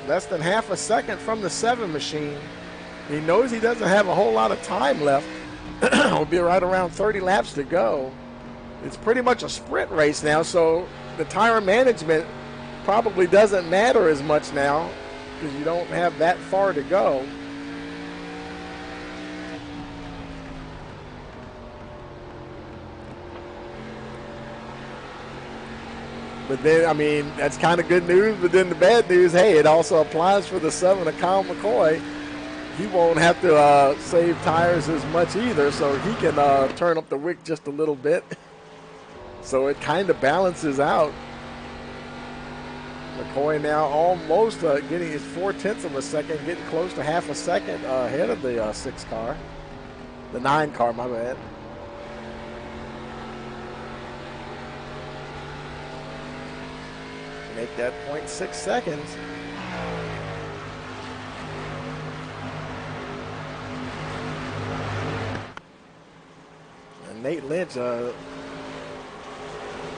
Less than half a second from the 7 machine. He knows he doesn't have a whole lot of time left. It'll be right around 30 laps to go. It's pretty much a sprint race now, so the tire management probably doesn't matter as much now because you don't have that far to go. But then, I mean, that's kind of good news. But then the bad news, hey, it also applies for the 7 of Kyle McCoy. He won't have to save tires as much either, so he can turn up the wick just a little bit. So it kind of balances out. McCoy now almost getting his 0.4 of a second, getting close to half a second ahead of the 6 car. The 9 car, my bad. make that 0.6 seconds. And Nate Lynch, I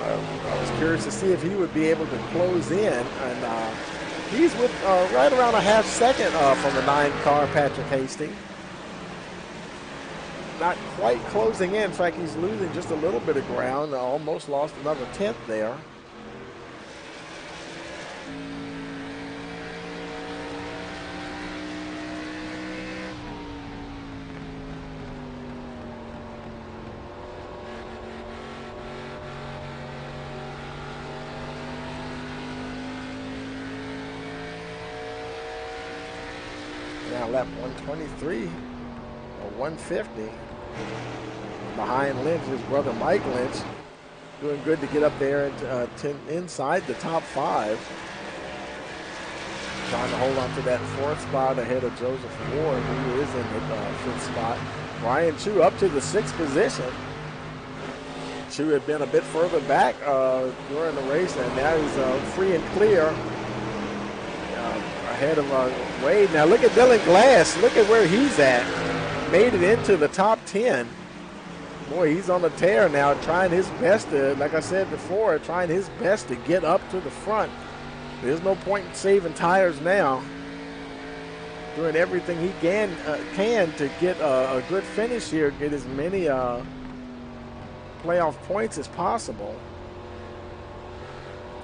was curious to see if he would be able to close in, and he's with right around a half second from the 9 car, Patrick Hastings. Not quite closing in. In fact, he's losing just a little bit of ground. Almost lost another 10th there. Now lap 123 or 150. Behind Lynch, his brother Mike Lynch, doing good to get up there and inside the top 5. Trying to hold on to that 4th spot ahead of Joseph Ward, who is in the 5th spot. Brian Chu up to the 6th position. Chu had been a bit further back during the race, and now he's free and clear ahead of Wade. Now look at Dylan Glass. Look at where he's at. Made it into the top 10. Boy, he's on a tear now, trying his best to, like I said before, trying his best to get up to the front. There's no point in saving tires now. Doing everything he can to get a good finish here, get as many playoff points as possible.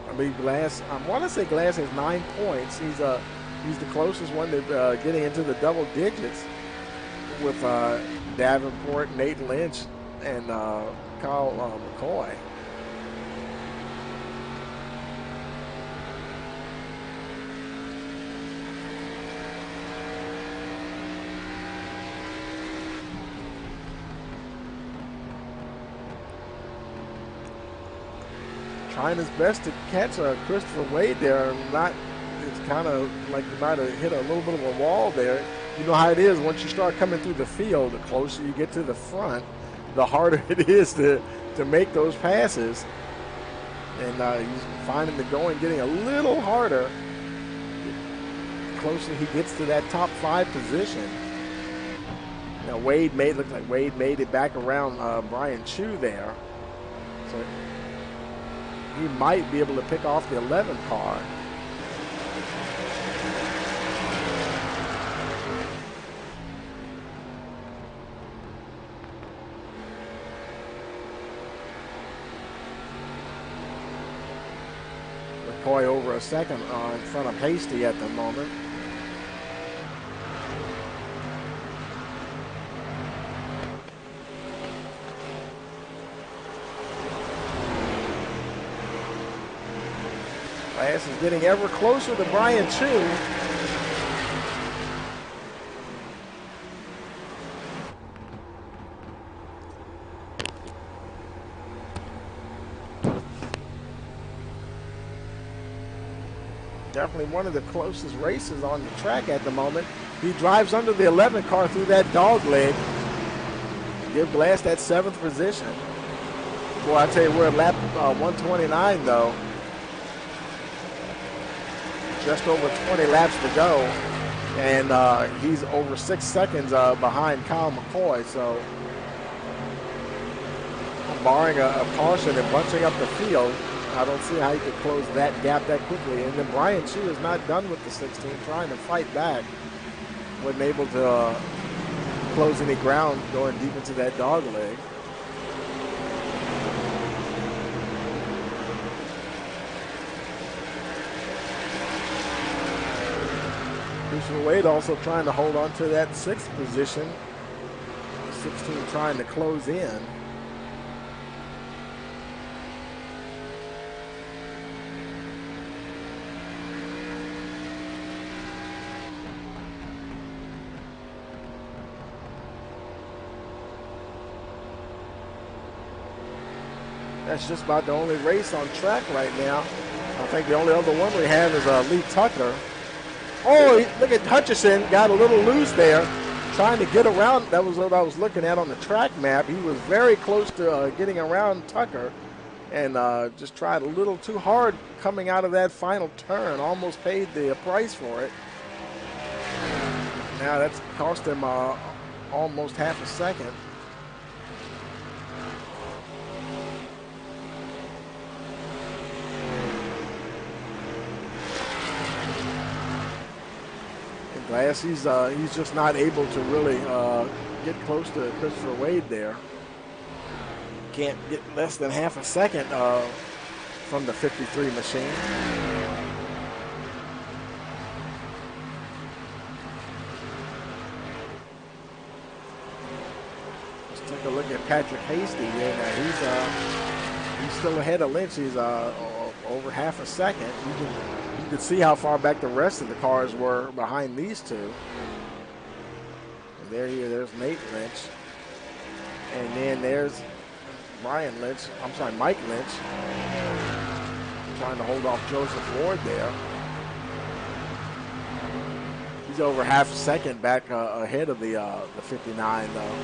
I mean, Glass, I want to say Glass has 9 points. He's the closest one to getting into the double digits with Davenport, Nate Lynch, and Kyle McCoy. Trying his best to catch Christopher Wade there. It's kind of like you might have hit a little bit of a wall there. You know how it is once you start coming through the field, the closer you get to the front, the harder it is to make those passes. And he's finding the going getting a little harder the closer he gets to that top 5 position. Now looks like Wade made it back around Brian Chu there. So he might be able to pick off the 11 car. McCoy over a second in front of Hasty at the moment. Glass is getting ever closer to Brian Chu. Definitely one of the closest races on the track at the moment. He drives under the 11 car through that dog leg. Give Glass that 7th position. Boy, I tell you, we're at lap 129 though. Just over 20 laps to go. And he's over 6 seconds behind Kyle McCoy. So barring a caution and bunching up the field, I don't see how you could close that gap that quickly. And then Brian Chu is not done with the 16, trying to fight back. Wasn't able to close any ground going deep into that dog leg. Christopher Wade also trying to hold on to that 6th position. 16 trying to close in. That's just about the only race on track right now. I think the only other one we have is Lee Tucker. Oh, look at Hutchison, got a little loose there, trying to get around. That was what I was looking at on the track map. He was very close to getting around Tucker, and just tried a little too hard coming out of that final turn. Almost paid the price for it. Now that's cost him almost half a second. And Glass, he's just not able to really get close to Christopher Wade there. Can't get less than half a second from the 53 machine. Let's take a look at Patrick Hasty. Yeah, now he's still ahead of Lynch. He's over half a second. You can see how far back the rest of the cars were behind these two. And there's Nate Lynch. And then there's Mike Lynch, trying to hold off Joseph Ward there. He's over half a second back ahead of the 59 though.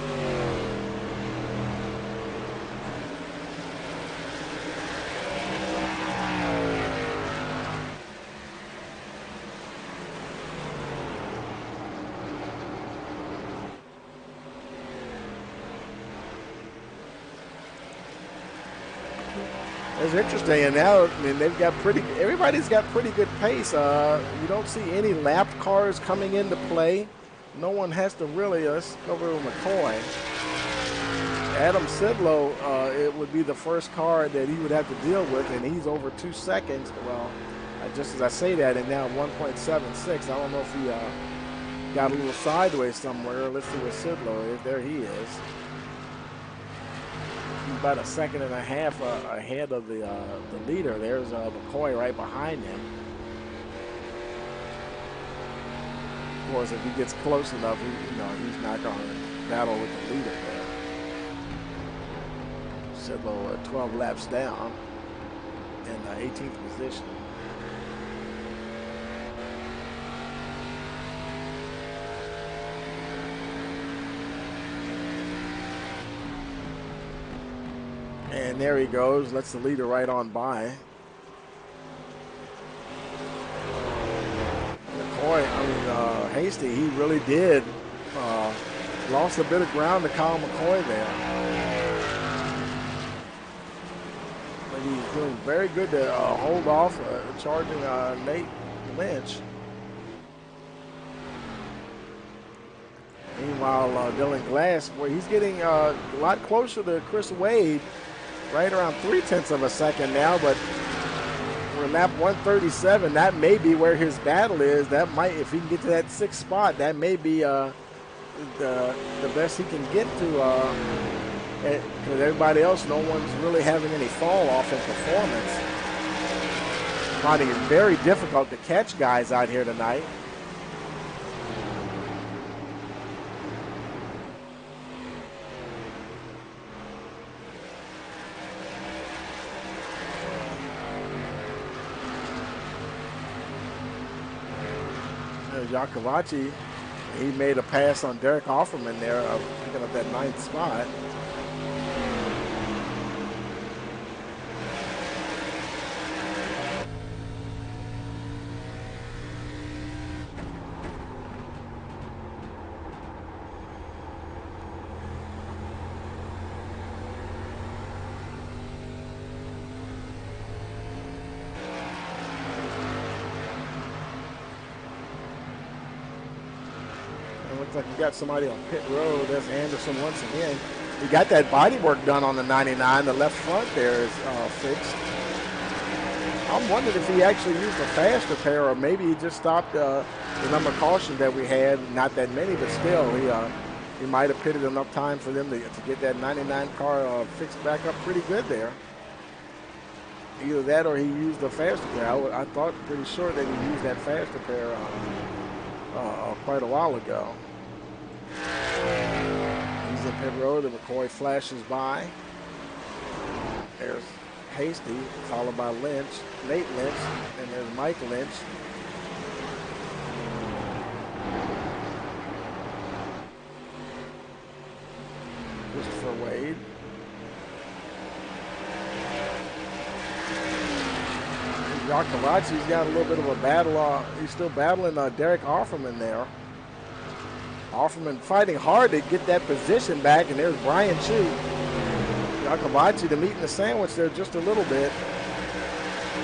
It's interesting, and now everybody's got pretty good pace. You don't see any lapped cars coming into play. No one has to really. Let's go over to McCoy. Adam Sidlow, it would be the first car that he would have to deal with, and he's over 2 seconds. Well, just as I say that, and now 1.76. I don't know if he got a little sideways somewhere. Let's see where Sidlow is. There he is. About a second and a half ahead of the leader. There's McCoy right behind him. Of course, if he gets close enough, he's not going to battle with the leader there. Sidlow 12 laps down in the 18th position. And there he goes, lets the leader right on by. McCoy, Hasty, he really did. Lost a bit of ground to Kyle McCoy there. But he's doing very good to hold off charging Nate Lynch. Meanwhile, Dylan Glass, boy, he's getting a lot closer to Chris Wade. Right around 0.3 of a second now, but we're lap 137. That may be where his battle is. That might, if he can get to that 6th spot, that may be the best he can get to. Because everybody else, no one's really having any fall off in performance. Finding it very difficult to catch guys out here tonight. Giacovaci, he made a pass on Derek Offerman there, picking up that 9th spot. Looks like we got somebody on pit road. There's Anderson once again. He got that body work done on the 99. The left front there is fixed. I'm wondering if he actually used a fast repair, or maybe he just stopped the number of cautions that we had. Not that many, but still, he might have pitted enough time for them to get that 99 car fixed back up pretty good there. Either that or he used a fast repair. I thought pretty sure that he used that fast repair quite a while ago. He's in pit road, and McCoy flashes by. There's Hasty, followed by Lynch, Nate Lynch, and there's Mike Lynch. Christopher Wade. Yarkovachi's got a little bit of a battle. He's still battling Derek Offerman there. Offerman fighting hard to get that position back, and there's Brian Chu. Yarkovachi, the meat in the sandwich there just a little bit.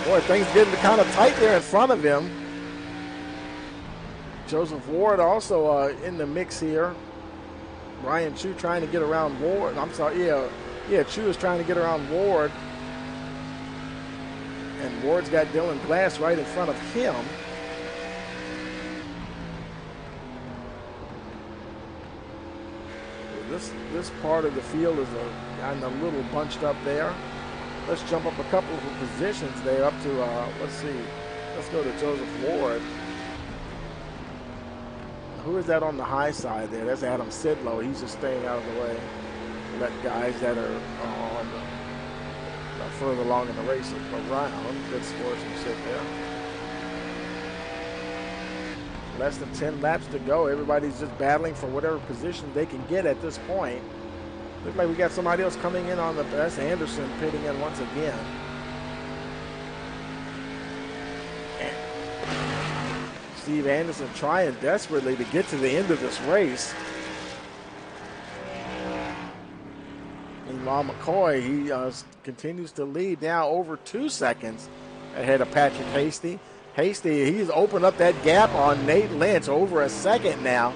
Boy, things getting kind of tight there in front of him. Joseph Ward also in the mix here. Brian Chu trying to get around Ward. I'm sorry, yeah, Chu is trying to get around Ward. And Ward's got Dylan Glass right in front of him. This part of the field is gotten a little bunched up there. Let's jump up a couple of positions there up to, let's see. Let's go to Joseph Ward. Who is that on the high side there? That's Adam Sidlow. He's just staying out of the way. Let guys that are on further along in the race around. Good sportsmanship there. Less than 10 laps to go. Everybody's just battling for whatever position they can get at this point. Looks like we got somebody else coming in on the best. Anderson pitting in once again. Steve Anderson trying desperately to get to the end of this race. Meanwhile, McCoy, he continues to lead now over 2 seconds ahead of Patrick Hasty. Hasty, he's opened up that gap on Nate Lynch over a second now.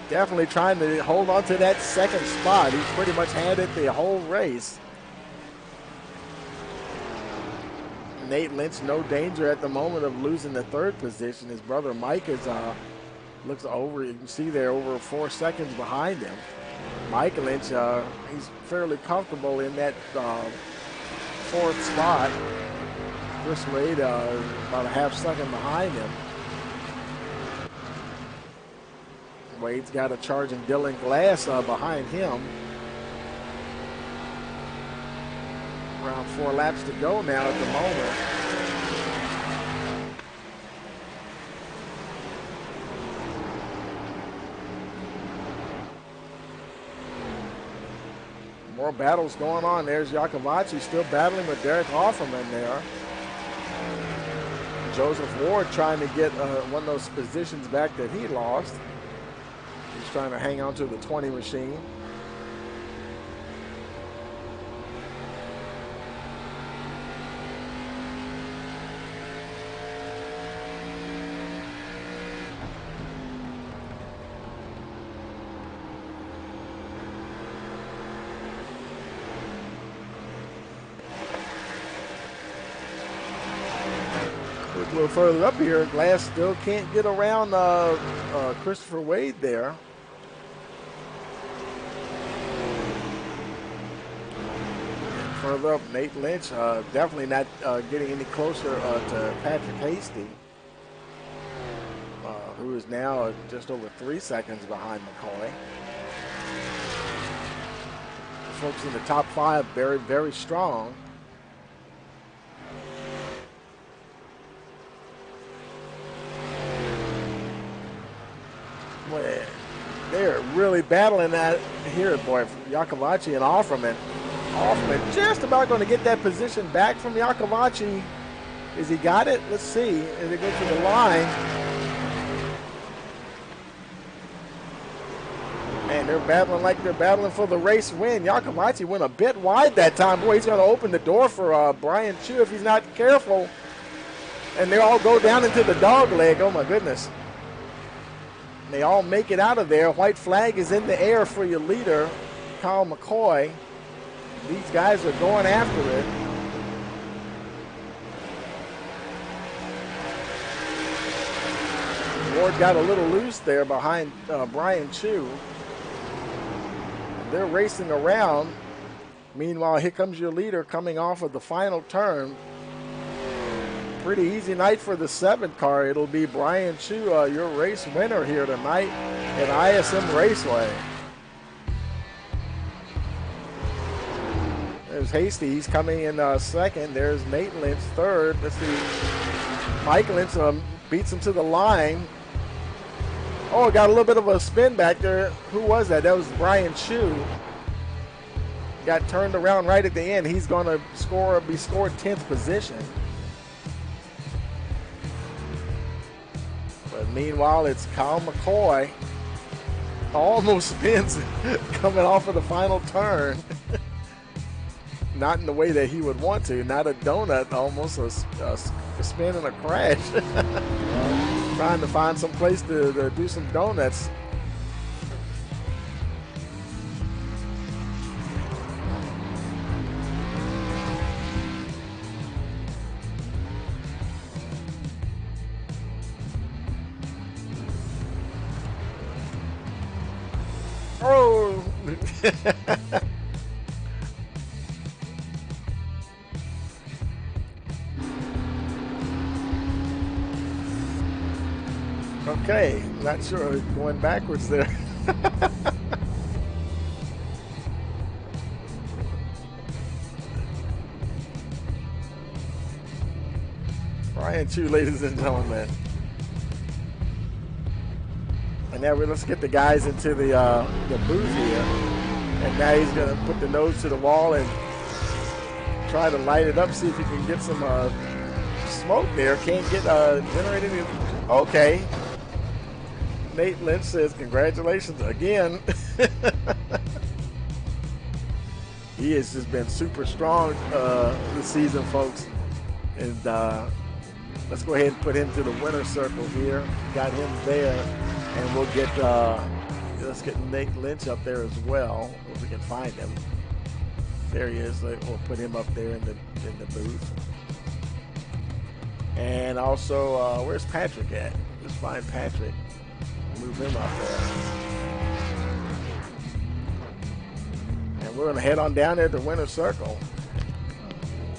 Definitely trying to hold on to that second spot. He's pretty much had it the whole race. Nate Lynch, no danger at the moment of losing the third position. His brother Mike is looks over. You can see there over 4 seconds behind him. Mike Lynch, he's fairly comfortable in that fourth spot. Chris Wade about a half second behind him. Wade's got a charging Dylan Glass behind him. Around 4 laps to go now at the moment. More battles going on. There's Yarkovachi still battling with Derek Offerman there. Joseph Ward trying to get one of those positions back that he lost. He's trying to hang on to the 20 machine. A little further up here, Glass still can't get around Christopher Wade there. Further up, Nate Lynch definitely not getting any closer to Patrick Hasty, who is now just over 3 seconds behind McCoy. The folks in the top 5 very, very strong. They're really battling that here, boy, Yarkovachi and Offerman. Offerman just about going to get that position back from Yarkovachi. Has he got it? Let's see. As they go to the line. Man, they're battling like they're battling for the race win. Yarkovachi went a bit wide that time. Boy, he's going to open the door for Brian Chu if he's not careful. And they all go down into the dog leg. Oh, my goodness. They all make it out of there. White flag is in the air for your leader, Kyle McCoy. These guys are going after it. Ward got a little loose there behind Brian Chu. They're racing around. Meanwhile, here comes your leader coming off of the final turn. Pretty easy night for the 7 car. It'll be Brian Chu, your race winner here tonight at ISM Raceway. There's Hasty. He's coming in second. There's Nate Lynch third. Let's see. Mike Lynch beats him to the line. Oh, got a little bit of a spin back there. Who was that? That was Brian Chu. Got turned around right at the end. He's going to be scored 10th position. But meanwhile, it's Kyle McCoy. Almost spins coming off of the final turn. Not in the way that he would want to. Not a donut, almost a spin and a crash. Trying to find some place to do some donuts. Oh! Okay, not sure. Going backwards there. Ryan Chu, ladies and gentlemen. And now let's get the guys into the booth here. And now he's going to put the nose to the wall and try to light it up, see if he can get some smoke there. Can't get generated. Okay. Nate Lynch says, congratulations again. He has just been super strong this season, folks. And let's go ahead and put him to the winner's circle here. Got him there. And we'll get, let's get Nate Lynch up there as well, if we can find him. There he is. We'll put him up there in the booth. And also, where's Patrick at? Let's find Patrick. Move him up there. And we're going to head on down there to winner's circle.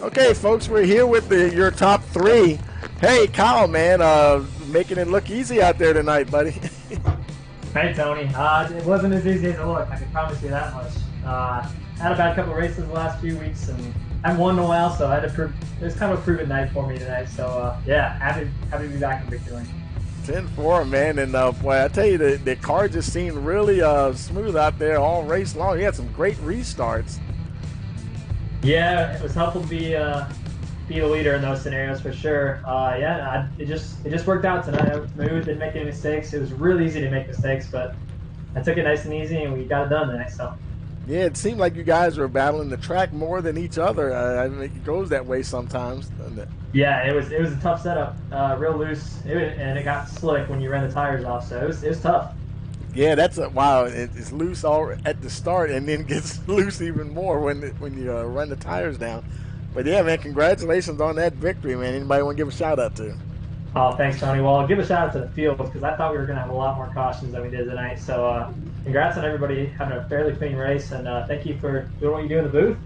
Okay, folks, we're here with your top three. Hey, Kyle, man, making it look easy out there tonight, buddy. Hey, Tony. It wasn't as easy as it looked. I can promise you that much. Had a bad couple races the last few weeks, and I haven't won in a while, so I had to prove. It was kind of a proven night for me tonight. So yeah, happy to be back in victory lane. 10-4, man, and boy, I tell you, the car just seemed really smooth out there all race long. He had some great restarts. Yeah, it was helpful to be the leader in those scenarios for sure. Yeah, it just worked out tonight. I was smooth, didn't make any mistakes. It was really easy to make mistakes, but I took it nice and easy, and we got it done tonight. So. Yeah, it seemed like you guys were battling the track more than each other. I mean, it goes that way sometimes, doesn't it? Yeah, it was a tough setup, real loose, and it got slick when you ran the tires off. So it was tough. Yeah, that's wow. It's loose all at the start, and then gets loose even more when you run the tires down. But yeah, man, congratulations on that victory, man. Anybody want to give a shout out to? Oh, thanks, Tony. Well, I'll give a shout out to the field because I thought we were going to have a lot more cautions than we did tonight. So congrats on everybody having a fairly clean race, and thank you for doing what you do in the booth.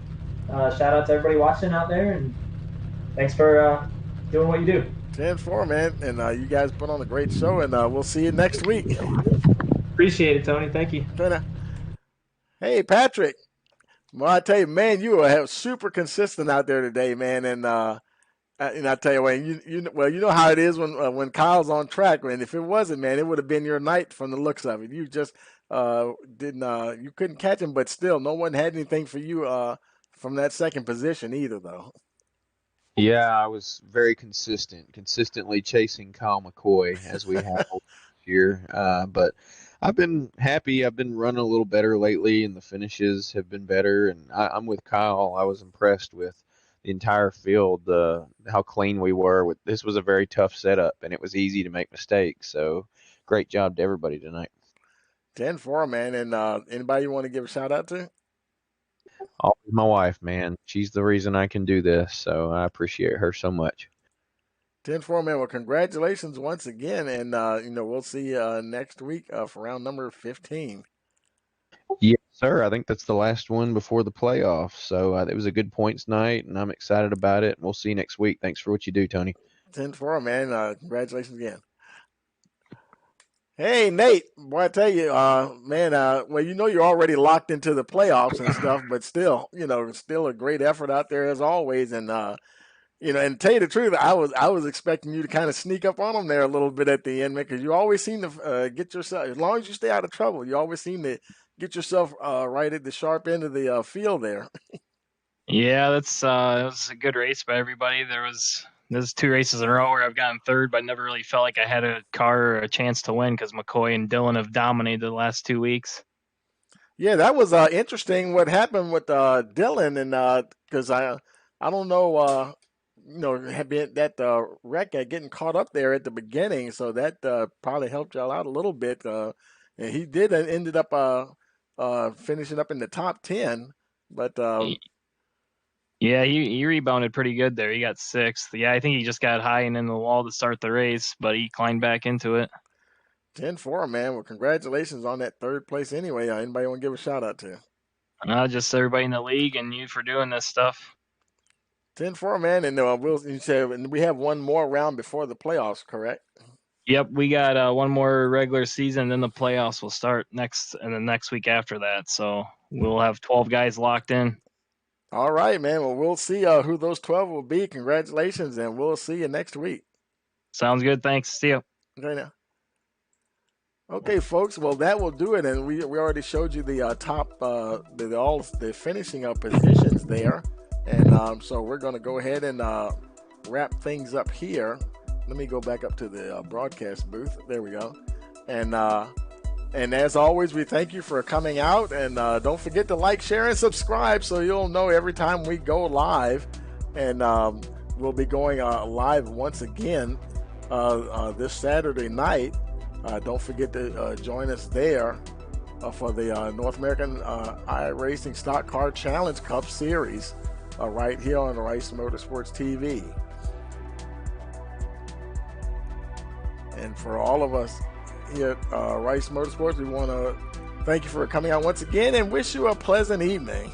Shout out to everybody watching out there, and thanks for doing what you do. 10-4, man, and you guys put on a great show, and we'll see you next week. Appreciate it, Tony. Thank you. Hey, Patrick. Well, I tell you, man, you are super consistent out there today, man, and I tell you what, you know how it is when Kyle's on track, man. If it wasn't, man, it would have been your night from the looks of it. You just you couldn't catch him, but still, no one had anything for you from that second position either, though. Yeah, I was very consistently chasing Kyle McCoy as we have here. But I've been happy. I've been running a little better lately, and the finishes have been better. And I'm with Kyle. I was impressed with the entire field, how clean we were. This was a very tough setup, and it was easy to make mistakes. So great job to everybody tonight. 10-4, man. And anybody you want to give a shout out to? Always my wife, man. She's the reason I can do this, so I appreciate her so much. 10-4, man. Well, congratulations once again, and we'll see you next week for round number 15. Yes, sir. I think that's the last one before the playoffs. So it was a good points night, and I'm excited about it. We'll see you next week. Thanks for what you do, Tony. 10-4, man. Congratulations again. Hey, Nate, boy, I tell you, man, well, you're already locked into the playoffs and stuff, but still, still a great effort out there as always. And, and to tell you the truth, I was expecting you to kind of sneak up on them there a little bit at the end, because you always seem to get yourself, as long as you stay out of trouble, you always seem to get yourself right at the sharp end of the field there. Yeah, it was a good race by everybody. There was This is 2 races in a row where I've gotten third, but never really felt like I had a car or a chance to win because McCoy and Dillon have dominated the last 2 weeks. Yeah, that was interesting what happened with Dylan, and because I don't know, had been that wreck at getting caught up there at the beginning, so that probably helped y'all out a little bit. And he did ended up finishing up in the top 10, but Yeah, he rebounded pretty good there. He got 6th. Yeah, I think he just got high and in the wall to start the race, but he climbed back into it. 10-4, man. Well, congratulations on that third place anyway. Anybody want to give a shout out to? Just everybody in the league and you for doing this stuff. 10-4, man. And you said we have one more round before the playoffs, correct? Yep, we got one more regular season, then the playoffs will start next week after that. So we'll have 12 guys locked in. All right, man. Well, we'll see who those 12 will be. Congratulations, and we'll see you next week. Sounds good. Thanks. See you. Okay, now. Okay, folks. Well, that will do it, and we already showed you the top, the finishing up positions there, and so we're going to go ahead and wrap things up here. Let me go back up to the broadcast booth. There we go, and as always, we thank you for coming out, and don't forget to like, share, and subscribe so you'll know every time we go live, and we'll be going live once again this Saturday night. Don't forget to join us there for the North American iRacing Stock Car Challenge Cup Series right here on Rice Motorsports TV. And for all of us here at Rice Motorsports, we want to thank you for coming out once again and wish you a pleasant evening.